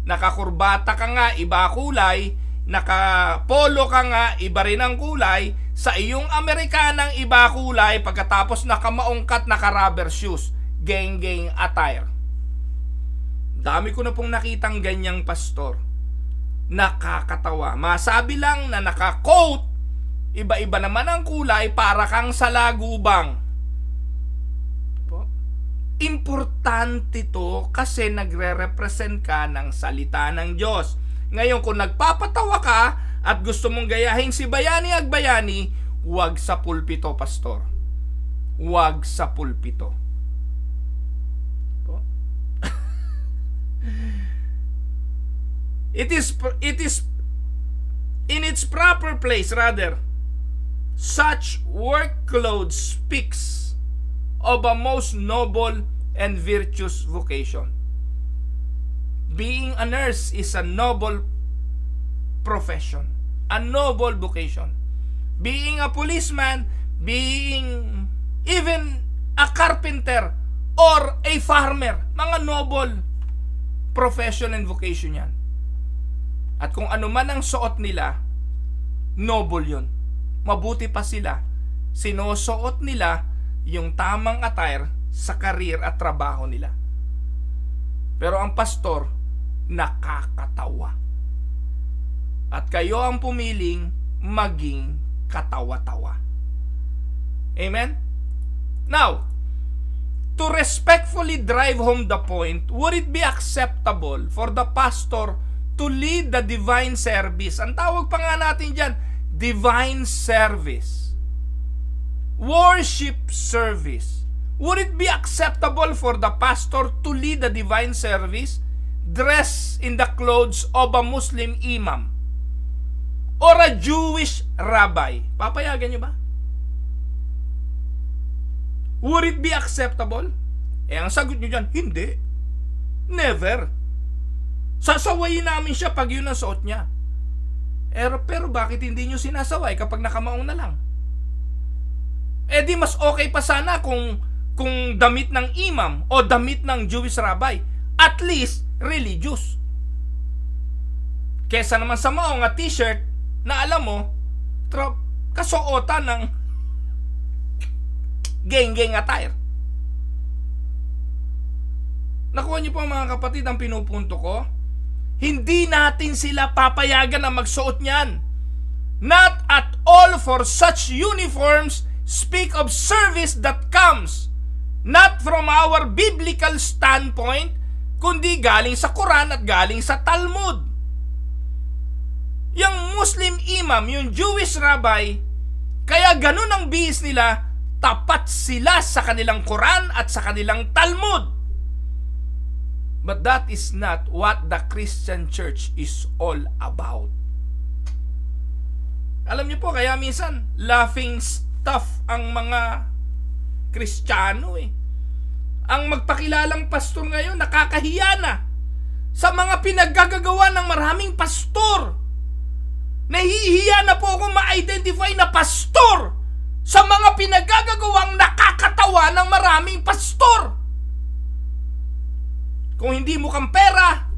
Nakakurbata ka nga, iba kulay. Naka-polo ka nga, iba rin ang kulay. Sa iyong Amerikanang iba kulay, pagkatapos nakamaungkat, naka-rubber shoes. Gang-gang attire. Dami ko na pong nakitang ganyang pastor. Nakakatawa. Masabi lang na naka-coat, Iba-iba naman ang kulay para kang salagubang. Importante to kasi nagre-represent ka ng salita ng Diyos. Ngayon, kung nagpapatawa ka at gusto mong gayahin si Bayani Agbayani, huwag sa pulpito, pastor. Huwag sa pulpito. It is in its proper place, rather. Such workload speaks of a most noble and virtuous vocation. Being a nurse is a noble profession, a noble vocation. Being a policeman, being even a carpenter or a farmer, mga noble profession and vocation yan. At kung ano man ang suot nila, noble yun. Mabuti pa sila. Sinusuot nila yung tamang attire sa career at trabaho nila. Pero ang pastor, nakakatawa. At kayo ang pumiling maging katawa-tawa. Amen? Now, to respectfully drive home the point, would it be acceptable for the pastor to lead the divine service? Ang tawag pa nga natin dyan, divine service. Worship service. Would it be acceptable for the pastor to lead the divine service dressed in the clothes of a Muslim imam or a Jewish rabbi? Papayagan nyo ba? Would it be acceptable? Ang sagot nyo dyan, hindi. Never. Sasawayin namin siya pag yun ang suot niya. Pero bakit hindi nyo sinasaway kapag nakamaong na lang? Di mas okay pa sana kung damit ng imam o damit ng Jewish rabbi. At least, religious. Kesa naman sa maong nga t-shirt na alam mo, kasuotan ng geng-geng attire. Nakuha niyo po mga kapatid ang pinupunto ko? Hindi natin sila papayagan na magsuot niyan. Not at all, for such uniforms speak of service that comes not from our biblical standpoint, kundi galing sa Quran at galing sa Talmud. Yung Muslim imam, yung Jewish rabbi, kaya ganun ang bihis nila, tapat sila sa kanilang Quran at sa kanilang Talmud. But that is not what the Christian church is all about. Alam niyo po, kaya minsan laughing stock ang mga Kristiyano Ang magpakilalang pastor ngayon, nakakahiya na sa mga pinaggagawa ng maraming pastor. Nahihiya na po akong ma-identify na pastor sa mga pinaggagawang nakakatawa ng maraming pastor. Kung hindi mukhang pera,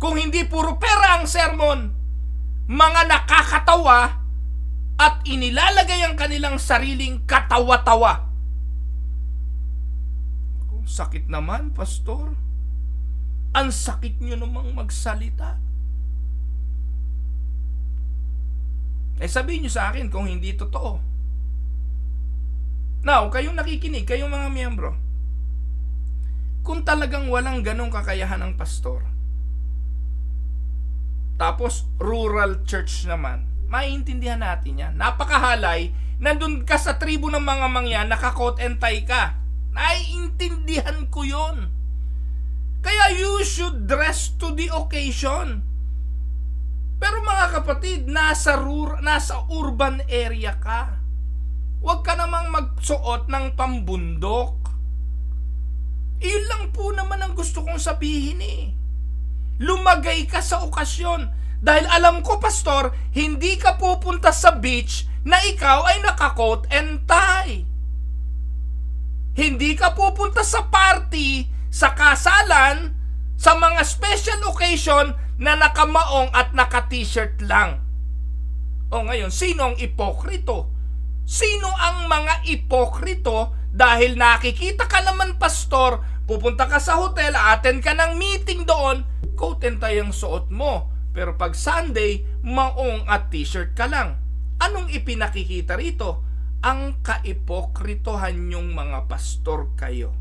kung hindi puro pera ang sermon, mga nakakatawa at inilalagay ang kanilang sariling katawa-tawa. Sakit naman, pastor. Ang sakit nyo namang magsalita. Sabihin nyo sa akin kung hindi totoo. Now, kayong nakikinig, kayong mga miyembro, kung talagang walang ganong kakayahan ng pastor, tapos rural church naman, maiintindihan natin yan. Napakahalay, nandun ka sa tribo ng mga mangyan, naka-coat and tie ka. Naiintindihan ko yon. Kaya you should dress to the occasion. Pero mga kapatid, nasa urban area ka. Huwag ka namang magsuot ng pambundok. Iyon lang po naman ang gusto kong sabihin Lumagay ka sa okasyon. Dahil alam ko, pastor, hindi ka pupunta sa beach na ikaw ay naka-coat and tie. Hindi ka pupunta sa party, sa kasalan, sa mga special occasion na nakamaong at naka-t-shirt lang. O ngayon, sino ang ipokrito? Sino ang mga ipokrito? Dahil nakikita ka naman, pastor, pupunta ka sa hotel, attend ka ng meeting doon, coat and tie ang suot mo. Pero pag Sunday, maong at t-shirt ka lang. Anong ipinakikita rito? Ang kaipokritohan yung mga pastor kayo.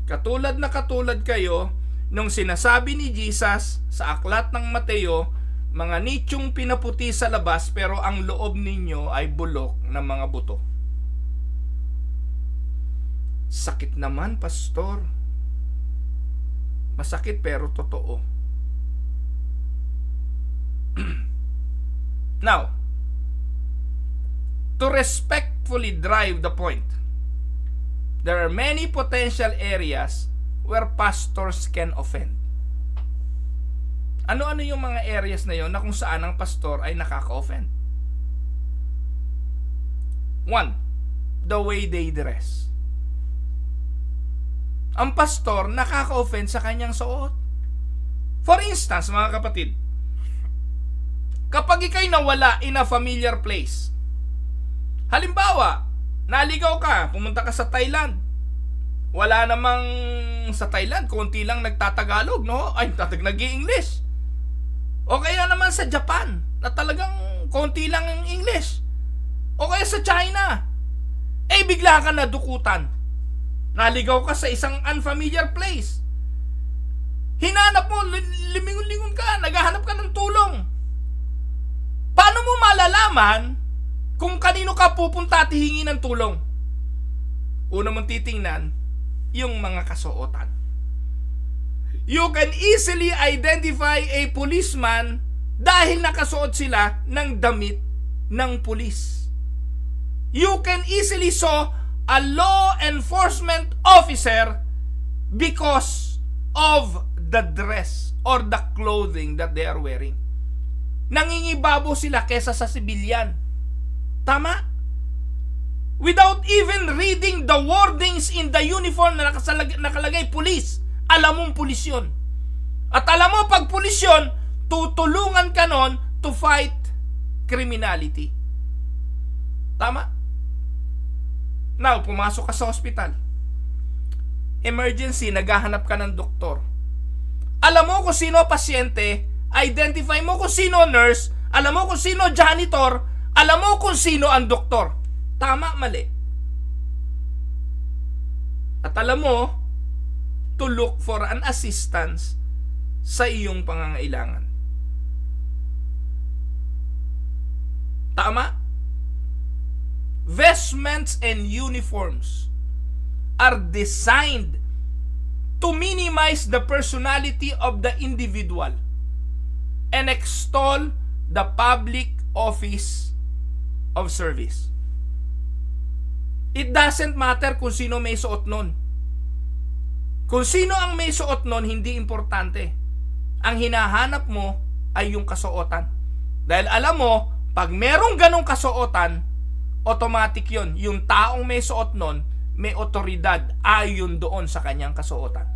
Katulad kayo nung sinasabi ni Jesus sa aklat ng Mateo, mga nityong pinaputi sa labas pero ang loob ninyo ay bulok ng mga buto. Sakit naman, pastor. Masakit pero totoo. Now, to respectfully drive the point, there are many potential areas where pastors can offend. Ano-ano yung mga areas na yon na kung saan ang pastor ay nakaka-offend? 1. The way they dress. Ang pastor nakaka-offend sa kanyang suot. For instance, mga kapatid, kapag ikay nawala in a familiar place, halimbawa, naligaw ka, pumunta ka sa Thailand. Wala namang sa Thailand, konti lang nagtatagalog, no? Ay, nag-i-English. O kaya naman sa Japan, na talagang konti lang ang English. O kaya sa China. Eh, bigla ka nadukutan. Naligaw ka sa isang unfamiliar place. Hinanap mo, limingon-lingon ka, naghahanap ka ng tulong. Paano mo malalaman kung kanino ka pupunta at hihingi ng tulong? Una mong titingnan, yung mga kasuotan. You can easily identify a policeman dahil nakasuot sila ng damit ng pulis. You can easily saw a law enforcement officer because of the dress or the clothing that they are wearing. Nangingibabo sila kesa sa sibilyan. Tama? Without even reading the wordings in the uniform na nakalagay pulis, alam mong pulis yun. At alam mo, pag pulis yun, tutulungan ka nun to fight criminality. Tama? Now, pumasok ka sa hospital. Emergency, naghahanap ka ng doktor. Alam mo kung sino pasyente, identify mo kung sino nurse, alam mo kung sino janitor, alam mo kung sino ang doktor. Tama, mali. At alam mo, to look for an assistance sa iyong pangangailangan. Tama? Vestments and uniforms are designed to minimize the personality of the individual and extol the public office of service. It doesn't matter kung sino may suot nun. Kung sino ang may suot nun, hindi importante. Ang hinahanap mo ay yung kasuotan. Dahil alam mo, pag merong ganong kasuotan, automatic yun. Yung taong may suot nun, may otoridad ayon doon sa kanyang kasuotan.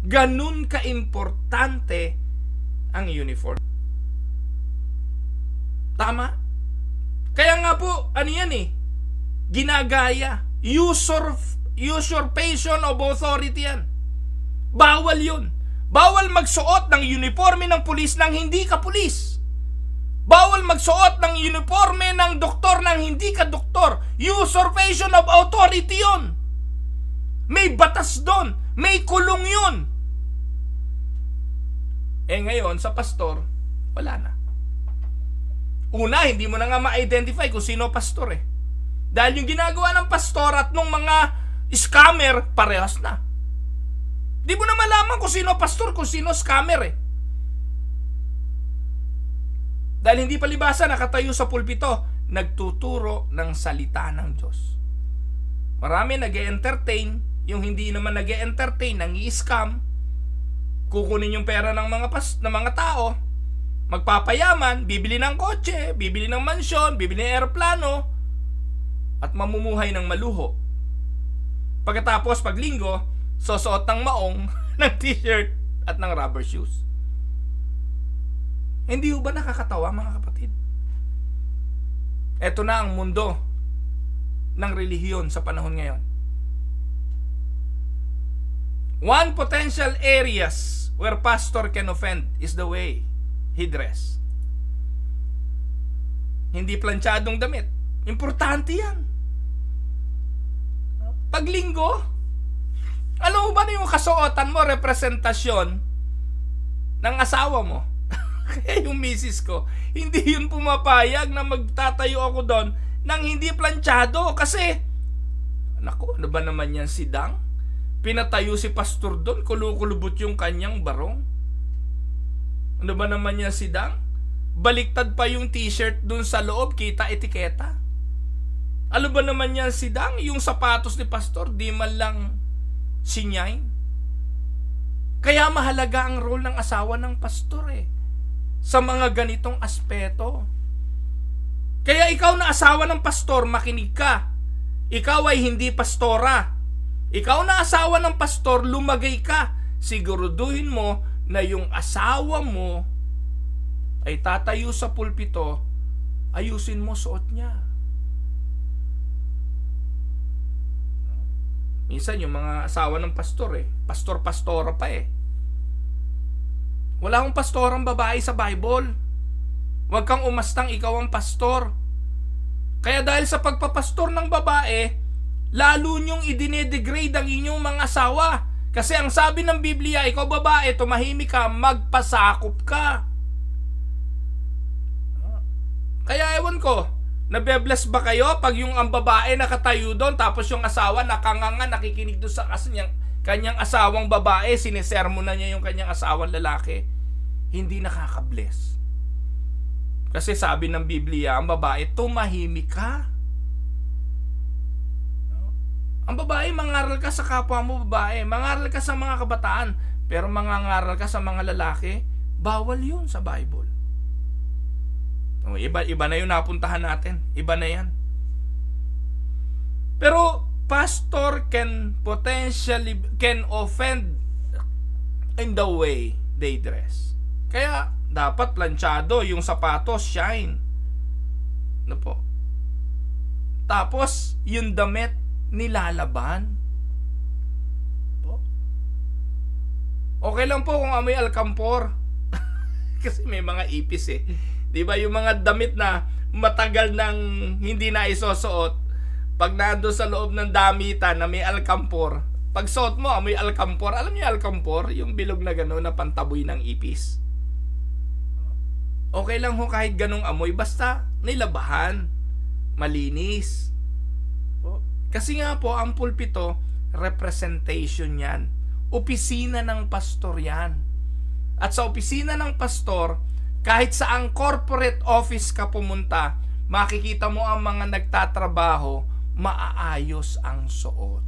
Ganun ka-importante ang uniform. Tama? Kaya nga po, ano yan eh, ginagaya. Usurpation of authority yan. Bawal yun. Bawal magsuot ng uniforme ng pulis nang hindi ka pulis. Bawal magsuot ng uniforme ng doktor nang hindi ka doktor. Usurpation of authority yun. May batas doon. May kulong yun. Eh ngayon, sa pastor, wala na. Una, hindi mo na nga ma-identify kung sino pastor eh. Dahil yung ginagawa ng pastor at nung mga scammer, parehas na. Di mo na malaman kung sino pastor, kung sino scammer eh. Dahil hindi palibasa nakatayo sa pulpito, nagtuturo ng salita ng Diyos. Marami nag-e-entertain, yung hindi naman nag-e-entertain, nang-i-scam, kukunin yung pera ng mga tao, magpapayaman, bibili ng kotse, bibili ng mansyon, bibili ng eroplano, at mamumuhay ng maluho. Pagkatapos, pag linggo, susuot ng maong, ng t-shirt, at ng rubber shoes. Hindi ba nakakatawa, mga kapatid? Ito na ang mundo ng relihiyon sa panahon ngayon. One potential areas where pastor can offend is the way he dress. Hindi plantsadong damit. Importante yan. Pag linggo, alam mo ba na yung kasuotan mo, representasyon ng asawa mo? Kaya yung misis ko, hindi yun pumapayag na magtatayo ako doon nang hindi planchado. Kasi, naku, ano ba naman yan si Dang? Pinatayo si pastor doon, kulukulubot yung kanyang barong. Ano ba naman yan si Dang? Baliktad pa yung t-shirt doon sa loob, kita etiketa. Ano ba naman yan si Dang? Yung sapatos ni pastor, di man lang sinyain. Kaya mahalaga ang role ng asawa ng pastor sa mga ganitong aspeto. Kaya ikaw na asawa ng pastor, makinig ka. Ikaw ay hindi pastora. Ikaw na asawa ng pastor, lumagay ka. Siguraduhin mo na yung asawa mo ay tatayo sa pulpito, ayusin mo suot niya. Minsan yung mga asawa ng pastor pastor-pastora pa Wala akong pastorang babae sa Bible. Huwag kang umastang ikaw ang pastor. Kaya dahil sa pagpapastor ng babae, lalo niyong idine-degrade ang inyong mga asawa. Kasi ang sabi ng Biblia, ikaw babae, tumahimik ka, magpasakop ka. Kaya ewan ko, nabe-bless ba kayo pag yung ang babae nakatayo doon tapos yung asawa nakanganga nakikinig doon sa kanyang asawang babae, sinisermo na niya yung kanyang asawang lalaki? Hindi nakaka-bless. Kasi sabi ng Biblia, ang babae, tumahimik ka. Ang babae, mangaral ka sa kapwa mo babae, mangaral ka sa mga kabataan, pero mangangaral ka sa mga lalaki, bawal yun sa Bible. Iba na yung napuntahan natin. Iba na yan. Pero pastor can offend in the way they dress. Kaya dapat planchado yung sapatos, shine. Ano po? Tapos yung damit nilalaban. Po? Okay lang po kung amoy alkampor. Kasi may mga ipis 'Di ba yung mga damit na matagal nang hindi na isusuot, pag nando sa loob ng damitan na may alkampor, pag suot mo amoy alkampor. Alam niyo alkampor, yung bilog na gano'n na pantaboy ng ipis. Okay lang ho kahit ganong amoy, basta nilabahan, malinis. Kasi nga po ang pulpito, representation yan. Opisina ng pastor yan. At sa opisina ng pastor, kahit saang corporate office ka pumunta, makikita mo ang mga nagtatrabaho, maaayos ang suot.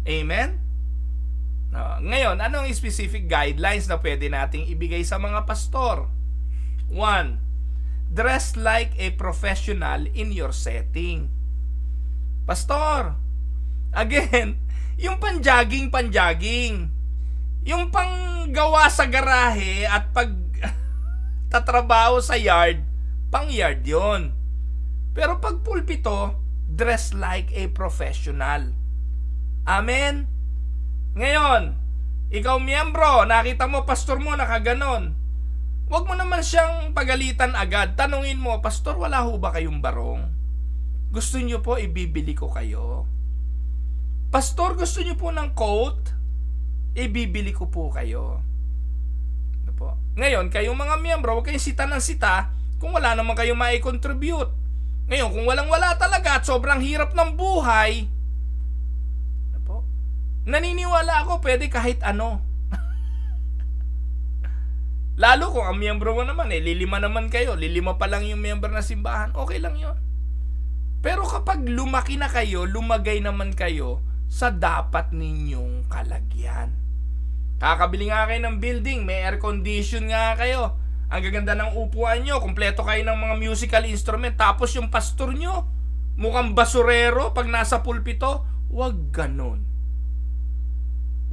Amen? Ngayon, anong specific guidelines na pwede nating ibigay sa mga pastor? 1. Dress like a professional in your setting. Pastor, again, yung panjogging, yung panggawa sa garahe at pag tatrabaho sa yard, pang yard yon. Pero pag pulpito, dress like a professional. Amen? Ngayon, ikaw miyembro, nakita mo pastor mo nakaganon. Huwag mo naman siyang pagalitan agad. Tanungin mo, pastor, wala ho ba kayong barong? Gusto niyo po, ibibili ko kayo. Pastor, gusto niyo po ng coat? Ibibili ko po kayo. Ano po? Ngayon, kayong mga miyembro, huwag kayong sita ng sita kung wala naman kayong mai-contribute. Ngayon, kung walang-wala talaga at sobrang hirap ng buhay, ano po? Naniniwala ako, pwede kahit ano. Lalo kung ang miyembro mo naman, lilima naman kayo, lilima pa lang yung miyembro na simbahan, okay lang yon. Pero kapag lumaki na kayo, lumagay naman kayo sa dapat ninyong kalagyan. Kakabili nga kayo ng building, may air condition nga kayo. Ang gaganda ng upuan nyo, kumpleto kayo ng mga musical instrument, tapos yung pastor nyo, mukhang basurero pag nasa pulpito. Huwag ganon.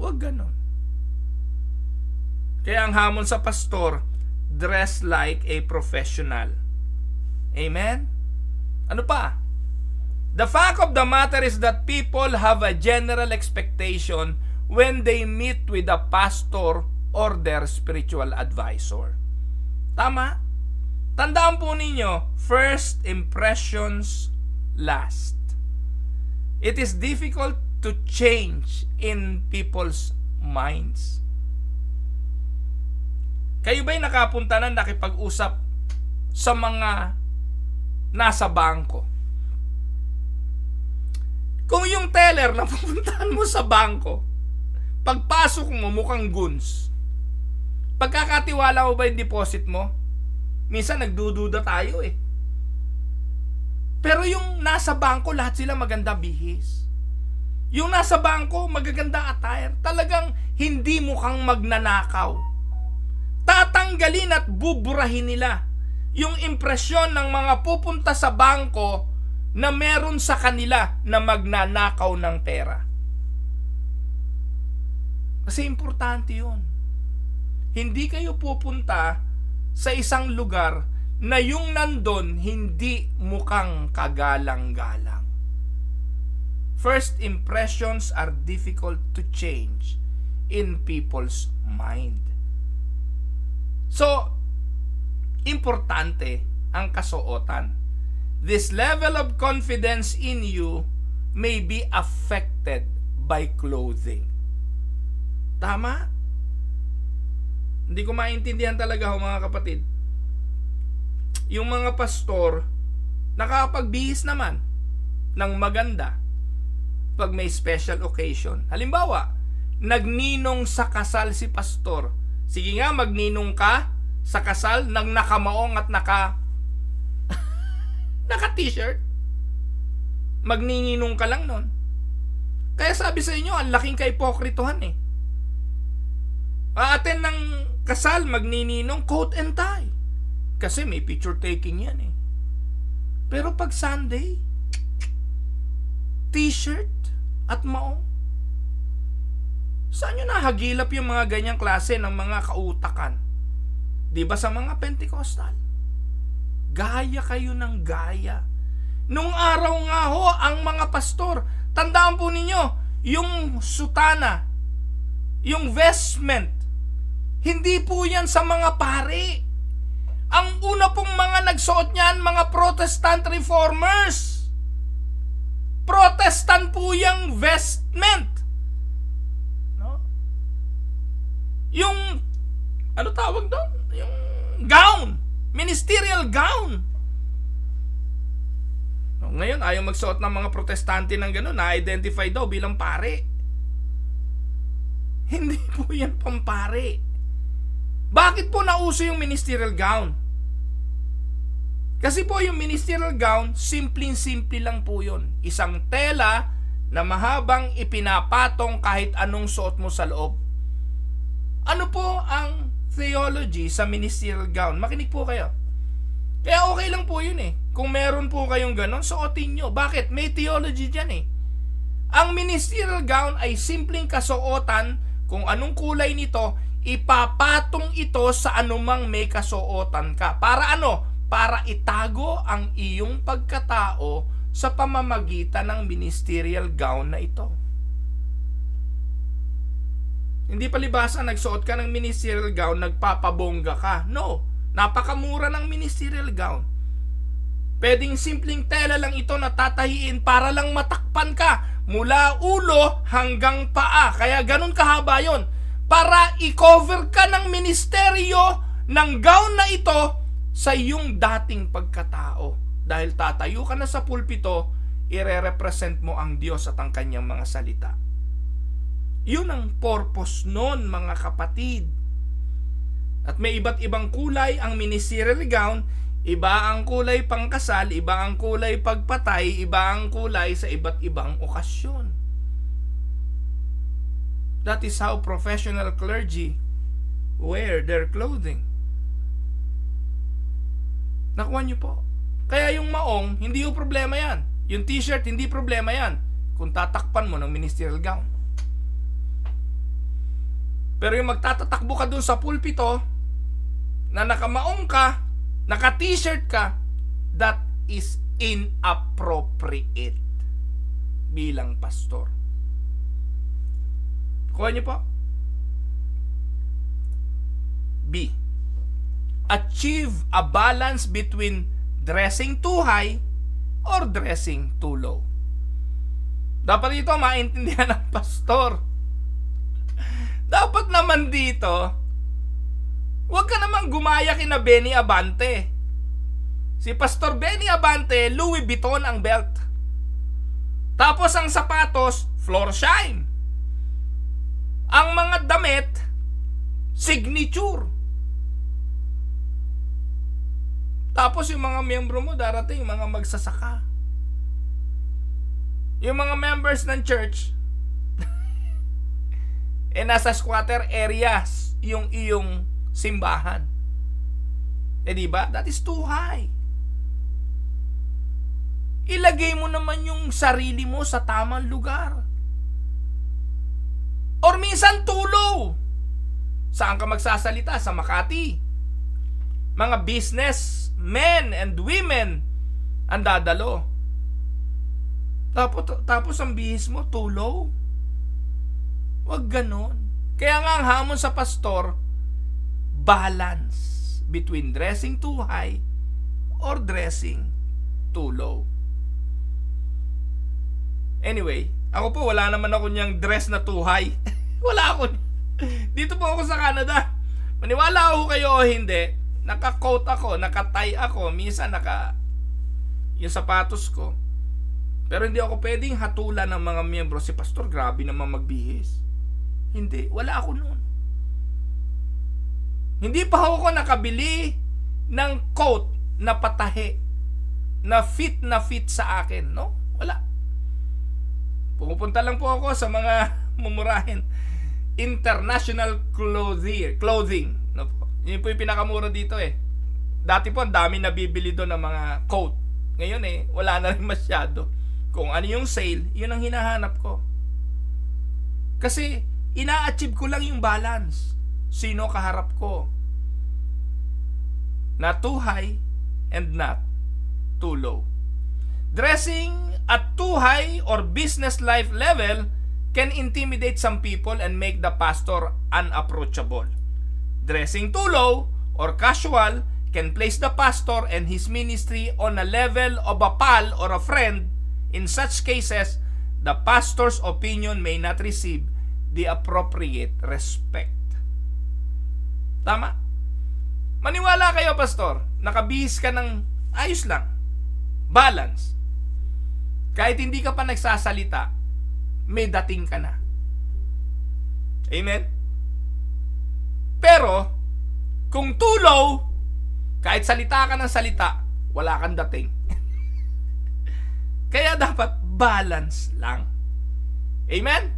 Huwag ganon. Kaya ang hamon sa pastor, dress like a professional. Amen? Ano pa? The fact of the matter is that people have a general expectation when they meet with a pastor or their spiritual advisor. Tama? Tandaan po ninyo, first impressions last. It is difficult to change in people's minds. Kayo ba'y nakapunta na nakipag-usap sa mga nasa bangko? Kung yung teller na pupuntahan mo sa bangko, pagpasok mo mukhang goons, pagkakatiwala mo ba yung deposit mo? Minsan nagdududa tayo eh. Pero yung nasa bangko, lahat sila maganda bihis. Yung nasa bangko, magaganda attire. Talagang hindi mukhang magnanakaw. Tatanggalin at buburahin nila yung impresyon ng mga pupunta sa bangko na meron sa kanila na magnanakaw ng pera. Kasi importante yun. Hindi kayo pupunta sa isang lugar na yung nandun hindi mukhang kagalang-galang. First impressions are difficult to change in people's mind. So, importante ang kasuotan. This level of confidence in you may be affected by clothing. Tama? Hindi ko maintindihan talaga mga kapatid. Yung mga pastor, nakapagbihis naman ng maganda pag may special occasion. Halimbawa, nagninong sa kasal si pastor. Sige nga, magninong ka sa kasal ng nakamaong at naka-t-shirt. Magninginong ka lang nun. Kaya sabi sa inyo, ang laking ka-ipokritohan eh. Aaten ng kasal, magnininong, coat and tie. Kasi may picture taking yan eh. Pero pag Sunday, t-shirt at maong. Saan nyo nahagilap yung mga ganyang klase ng mga kautakan? Di ba sa mga Pentecostal? Gaya kayo ng gaya. Nung araw nga ho, ang mga pastor, tandaan po ninyo, yung sutana, yung vestment, hindi po yan sa mga pare. Ang una pong mga nagsuot niyan, mga Protestant reformers. Protestant po yung vestment. No? Yung, ano tawag doon? Yung gown. Ministerial gown. No, ngayon, ayaw magsuot ng mga protestante ng gano'n, na-identify daw bilang pare. Hindi po yan pampare. Bakit po nauso yung ministerial gown? Kasi po yung ministerial gown, simpleng-simple lang po yun. Isang tela na mahabang ipinapatong kahit anong suot mo sa loob. Ano po ang theology sa ministerial gown? Makinig po kayo. Kaya okay lang po yun eh. Kung meron po kayong ganon, suotin nyo. Bakit? May theology dyan eh. Ang ministerial gown ay simpleng kasuotan. Kung anong kulay nito, ipapatong ito sa anumang may kasuotan ka. Para ano? Para itago ang iyong pagkatao sa pamamagitan ng ministerial gown na ito. Hindi palibasa nagsuot ka ng ministerial gown, nagpapabongga ka. No, napakamura ng ministerial gown. Pwedeng simpleng tela lang ito na tatahiin para lang matakpan ka mula ulo hanggang paa. Kaya ganun kahaba yon. Para i-cover ka ng ministeryo ng gown na ito sa iyong dating pagkatao. Dahil tatayo ka na sa pulpito, ire-represent mo ang Diyos at ang kanyang mga salita. Yun ang purpose nun, mga kapatid. At may iba't ibang kulay ang ministerial gown. Iba ang kulay pangkasal, iba ang kulay pagpatay, iba ang kulay sa iba't ibang okasyon. That is how professional clergy wear their clothing. Nakuha niyo po? Kaya yung maong, hindi yung problema yan. Yung t-shirt, hindi problema yan. Kung tatakpan mo ng ministerial gown. Pero yung magtatatakbo ka dun sa pulpito, na nakamaong ka, naka-t-shirt ka, that is inappropriate bilang pastor. Kuha niyo po. B. achieve a balance between dressing too high or dressing too low. Dapat dito maintindihan ng pastor. Dapat naman dito, huwag ka naman gumaya kina Benny Abante. Si Pastor Benny Abante, Louis Vuitton ang belt. Tapos ang sapatos, Florsheim. Ang mga damit, Signature. Tapos yung mga miyembro mo darating, mga magsasaka. Yung mga members ng church, nasa squatter areas yung iyong simbahan. Diba? That is too high. Ilagay mo naman yung sarili mo sa tamang lugar. Or minsan too low. Saan ka magsasalita? Sa Makati. Mga business men and women ang dadalo. Tapos ang bihis mo too low. Wag ganon. Kaya nga ang hamon sa pastor, balance between dressing too high or dressing too low. Anyway, ako po wala naman ako niyang dress na too high. Wala ako. Dito po ako sa Canada. Maniwala ako kayo o hindi, naka-coat ako, naka-tie ako, minsan yung sapatos ko. Pero hindi ako pwedeng hatulan ng mga miyembro. Si pastor, grabe naman magbihis. Hindi, wala ako noon. Hindi pa ako nakabili ng coat na patahe na fit sa akin, no? Wala. Pumupunta lang po ako sa mga mumurahin international clothing, no po. Yun po yung pinakamura dito eh. Dati po ang dami nabibili doon ng mga coat. Ngayon wala na rin masyado. Kung ano yung sale, yun ang hinahanap ko. Kasi ina-achieve ko lang yung balance. Sino kaharap ko? Not too high and not too low. Dressing at too high or business life level can intimidate some people and make the pastor unapproachable. Dressing too low or casual can place the pastor and his ministry on a level of a pal or a friend. In such cases, the pastor's opinion may not receive the appropriate respect. Tama? Maniwala kayo, pastor. Nakabihis ka ng ayos lang. Balance. Kahit hindi ka pa nagsasalita, may dating ka na. Amen? Pero, kung too low, kahit salita ka ng salita, wala kang dating. Kaya dapat balance lang. Amen?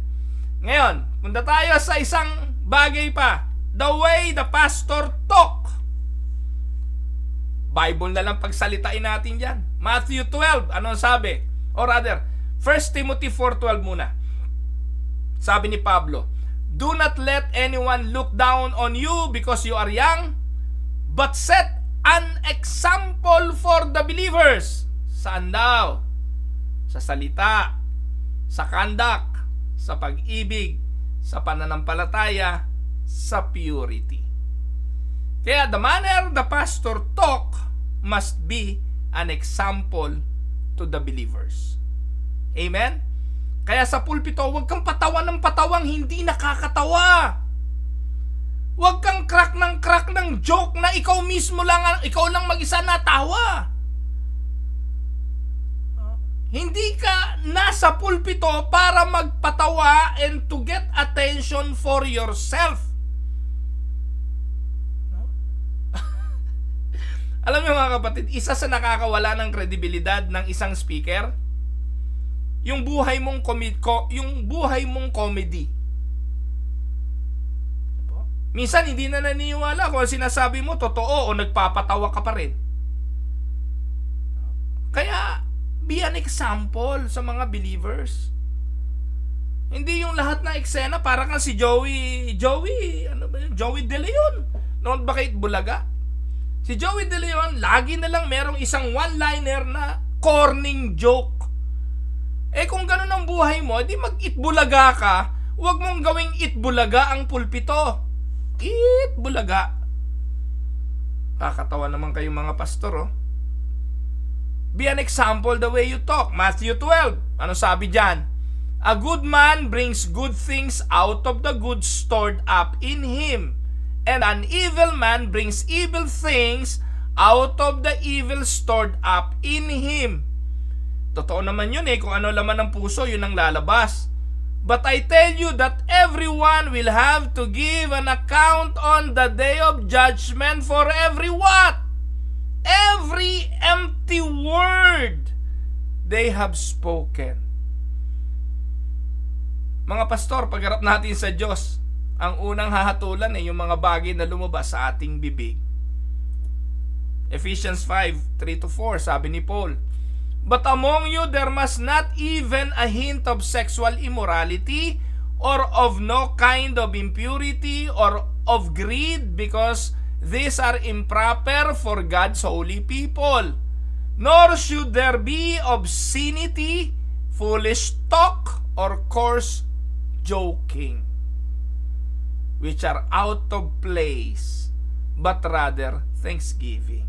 Ngayon, punta tayo sa isang bagay pa. The way the pastor talk. Bible na lang pagsalitain natin yan. Matthew 12, ano sabi? Or rather, 1 Timothy 4:12 muna. Sabi ni Pablo, do not let anyone look down on you because you are young, but set an example for the believers. Saan daw? Sa salita, sa conduct, sa pag-ibig, sa pananampalataya, sa purity. Kaya the manner the pastor talk must be an example to the believers. Amen? Kaya sa pulpito, huwag kang patawa ng patawang hindi nakakatawa. Huwag kang crack ng joke na ikaw lang mag-isa natawa. Hindi ka nasa pulpito para magpatawa and to get attention for yourself. Alam niyo mga kapatid, isa sa nakakawala ng kredibilidad ng isang speaker, yung buhay mong comedy. Minsan hindi na naniniwala kung sinasabi mo totoo o nagpapatawa ka pa rin. Kaya be an example sa mga believers. Hindi yung lahat na eksena para kang si Joey De Leon. Noon bakit Bulaga? Si Joey De Leon, lagi na lang merong isang one-liner na corning joke. Kung ganun ang buhay mo, di mag-itbulaga ka. Huwag mong gawing itbulaga ang pulpito. Itbulaga. Kakatawa naman kayong mga pastor, oh. Be an example the way you talk. Matthew 12. Ano sabi dyan? A good man brings good things out of the good stored up in him, and an evil man brings evil things out of the evil stored up in him. Totoo naman yun kung ano laman ng puso, yun ang lalabas. But I tell you that everyone will have to give an account on the day of judgment for every what? Every empty word they have spoken. Mga pastor, pagharap natin sa Diyos, ang unang hahatulan yung mga bagay na lumabas sa ating bibig. Ephesians 5:3-4, sabi ni Paul, but among you there must not even a hint of sexual immorality, or of no kind of impurity, or of greed, because these are improper for God's holy people. Nor should there be obscenity, foolish talk, or coarse joking, which are out of place, but rather thanksgiving.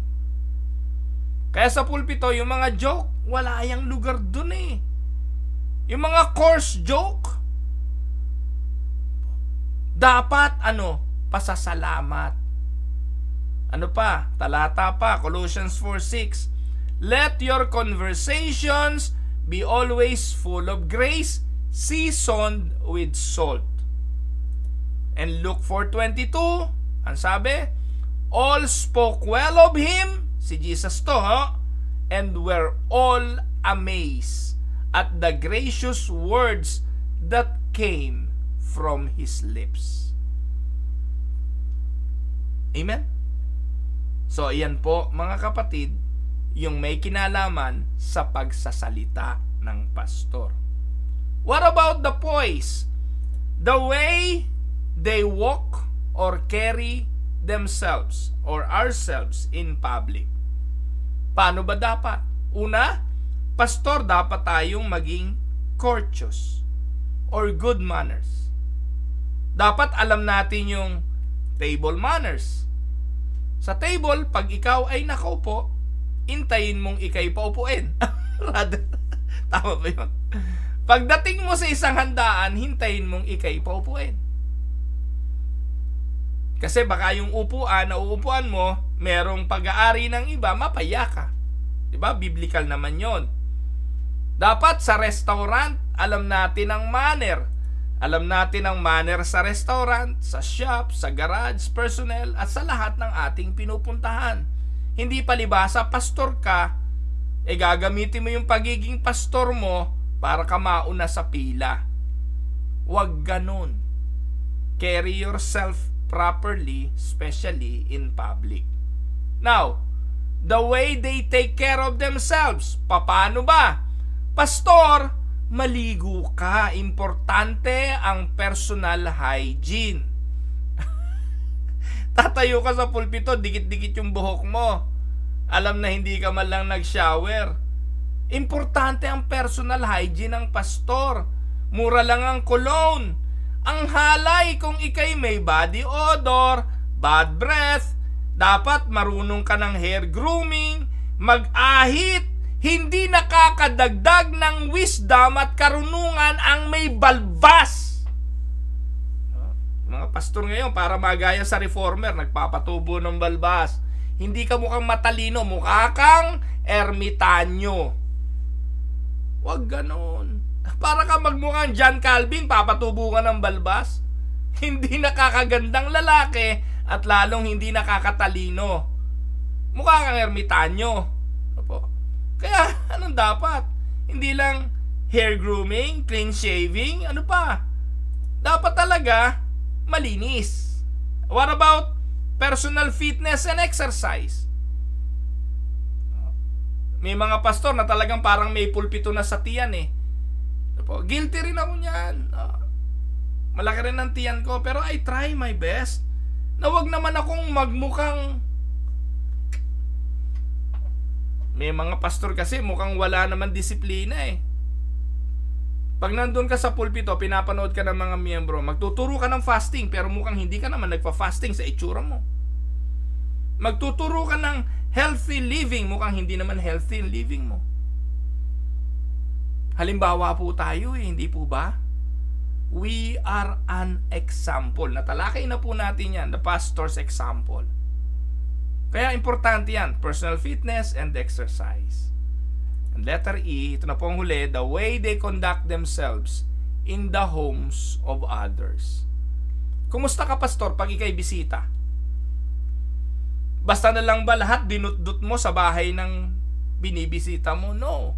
Kaya sa pulpito, yung mga joke, wala yang lugar dun Yung mga coarse joke, dapat pasasalamat. Ano pa? Talata pa, Colossians 4:6. Let your conversations be always full of grace, seasoned with salt. And Luke 4:22, ang sabi, all spoke well of him, si Jesus to, and were all amazed at the gracious words that came from his lips. Amen? So, ayan po mga kapatid, yung may kinalaman sa pagsasalita ng pastor. What about the poise? The way they walk or carry themselves or ourselves in public. Paano ba dapat? Una, pastor, dapat tayong maging courteous or good manners. Dapat alam natin yung table manners. Sa table, pag ikaw ay nakaupo, intayin mong ikay paupuin. Tama ba yun? Pagdating mo sa isang handaan, hintayin mong ikay paupuin. Kasi baka yung upuan na uupuan mo, merong pag-aari ng iba, mapaya ka. Diba? Biblical naman yon. Dapat sa restaurant, alam natin ang manner. Alam natin ang manner sa restaurant, sa shop, sa garage, personnel, at sa lahat ng ating pinupuntahan. Hindi palibasa, pastor ka, gagamitin mo yung pagiging pastor mo para ka mauna sa pila. Huwag ganun. Carry yourself properly, especially in public. Now, the way they take care of themselves, paano ba? Pastor, maligo ka. Importante ang personal hygiene. Tatayo ka sa pulpito, dikit-dikit yung buhok mo. Alam na hindi ka man lang nag-shower. Importante ang personal hygiene ng pastor. Mura lang ang cologne. Ang halay kung ikay may body odor, bad breath, dapat marunong ka ng hair grooming, mag-ahit. Hindi nakakadagdag ng wisdom at karunungan ang may balbas. Mga pastor ngayon, para magaya sa reformer, nagpapatubo ng balbas. Hindi ka mukhang matalino, mukha kang ermitanyo. Huwag ganon. Para ka magmukhang John Calvin, papatubo ka ng balbas. Hindi nakakagandang lalaki at lalong hindi nakakatalino. Mukha kang ermitanyo. Kaya, anong dapat? Hindi lang hair grooming, clean shaving, ano pa? Dapat talaga malinis. What about personal fitness and exercise? May mga pastor na talagang parang may pulpito na sa tiyan Guilty rin ako niyan. Malaki rin ang tiyan ko, pero I try my best. Na wag naman akong magmukhang... May mga pastor kasi mukhang wala naman disiplina Pag nandun ka sa pulpito, pinapanood ka ng mga miyembro, magtuturo ka ng fasting, pero mukhang hindi ka naman nagpa-fasting sa itsura mo. Magtuturo ka ng healthy living. Mukhang hindi naman healthy yung living mo. Halimbawa po tayo hindi po ba? We are an example. Natalakay na po natin yan, the pastor's example. Kaya importante yan, personal fitness and exercise. And letter E, ito na po ang huli, the way they conduct themselves in the homes of others. Kumusta ka, pastor, pag ikay bisita? Basta na lang ba lahat dinutdut mo sa bahay ng binibisita mo? No.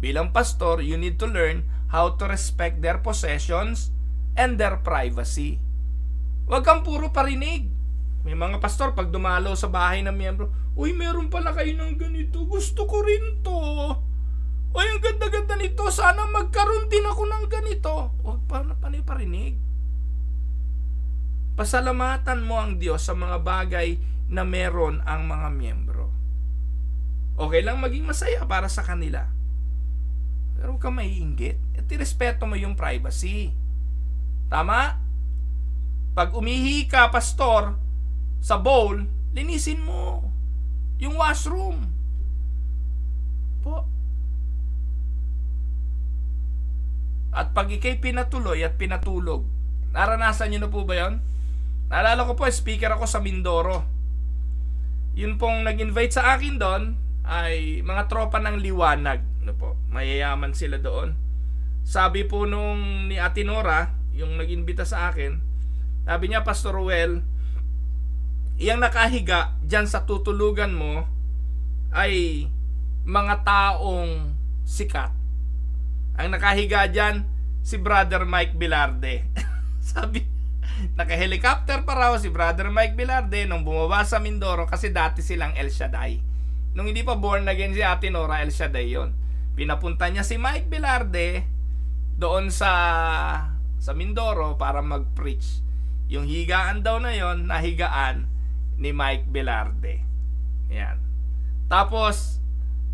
Bilang pastor, you need to learn how to respect their possessions and their privacy. Huwag kang puro parinig. May mga pastor, pag dumalo sa bahay ng miyembro, uy, meron pala kayo ng ganito. Gusto ko rin to. Uy, ang ganda-ganda nito. Sana magkaroon din ako ng ganito. Huwag pa parinig. Pasalamatan mo ang Diyos sa mga bagay na meron ang mga miyembro. Okay lang maging masaya para sa kanila. Pero huwag kang maiinggit. At irespeto mo yung privacy. Tama? Pag umihi ka, pastor, sa bowl, linisin mo yung washroom. Po. At pag ikay pinatuloy at pinatulog, naranasan nyo na po ba yun? Naalala ko po, speaker ako sa Mindoro. Yun pong nag-invite sa akin doon ay mga tropa ng Liwanag. Ano po, mayayaman sila doon. Sabi po nung ni Ate Nora, yung nag-invita sa akin, sabi niya, Pastor Ruel, iyang nakahiga dyan sa tutulugan mo ay mga taong sikat. Ang nakahiga dyan, si Brother Mike Bilarde. Sabi, naka-helicopter pa raw si Brother Mike Bilarde nung bumaba sa Mindoro kasi dati silang El Shaddai. Nung hindi pa born again si Ate Nora, El Shaddai yon. Pinapunta niya si Mike Bilarde doon sa Mindoro para mag-preach. Yung higaan daw na yon, nahigaan ni Mike Bilarde. Yan. Tapos,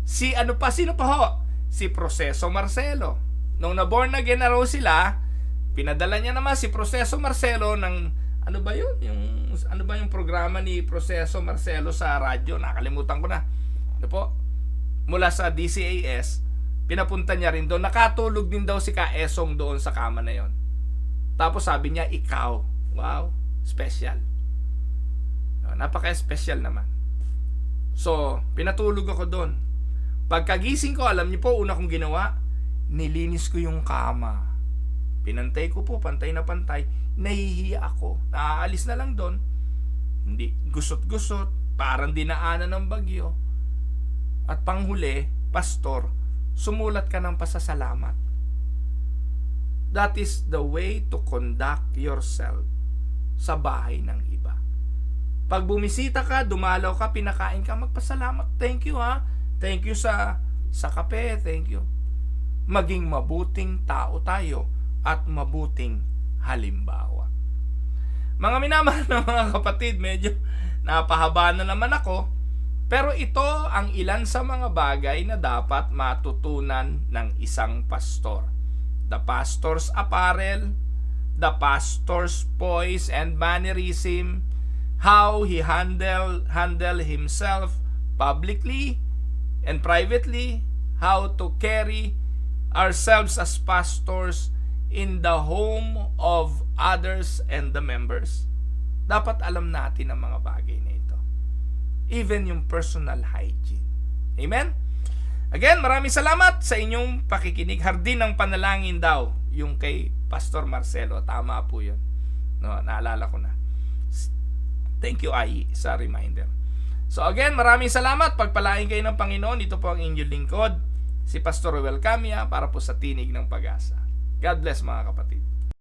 sino pa ho? Si Proceso Marcelo. Nung na-born again na raw sila, pinadala niya naman si Proceso Marcelo ng, ano ba yung programa ni Proceso Marcelo sa radyo? Nakalimutan ko na. Ano po? Mula sa DCAS, pinapunta niya rin doon. Nakatulog din daw si Kaesong doon sa kama na yon. Tapos sabi niya, ikaw. Wow, special. Napaka-special naman. So, pinatulog ako doon. Pagkagising ko, alam niyo po, una kong ginawa, nilinis ko yung kama. Pinantay ko po, pantay na pantay. Nahihiya ako. Naaalis na lang doon. Hindi, gusot-gusot, parang dinaanan ng bagyo. At panghuli, pastor, sumulat ka ng pasasalamat. That is the way to conduct yourself sa bahay ng iba. Pag bumisita ka, dumalaw ka, pinakain ka, magpasalamat. Thank you ha. Thank you sa kape. Thank you. Maging mabuting tao tayo at mabuting halimbawa. Mga minamahal na mga kapatid, medyo napahaba na naman ako. Pero ito ang ilan sa mga bagay na dapat matutunan ng isang pastor. The pastor's apparel, the pastor's poise and mannerism, how he handle himself publicly and privately, how to carry ourselves as pastors in the home of others and the members. Dapat alam natin ang mga bagay na ito. Even yung personal hygiene. Amen? Again, maraming salamat sa inyong pakikinig. Hardin ng panalangin daw, yung kay Pastor Marcelo. Tama po yun. No, naalala ko na. Thank you, Ai, sa reminder. So again, maraming salamat. Pagpalain kayo ng Panginoon. Ito po ang inyong lingkod, si Pastor Ruel Camia, para po sa Tinig ng Pag-asa. God bless mga kapatid.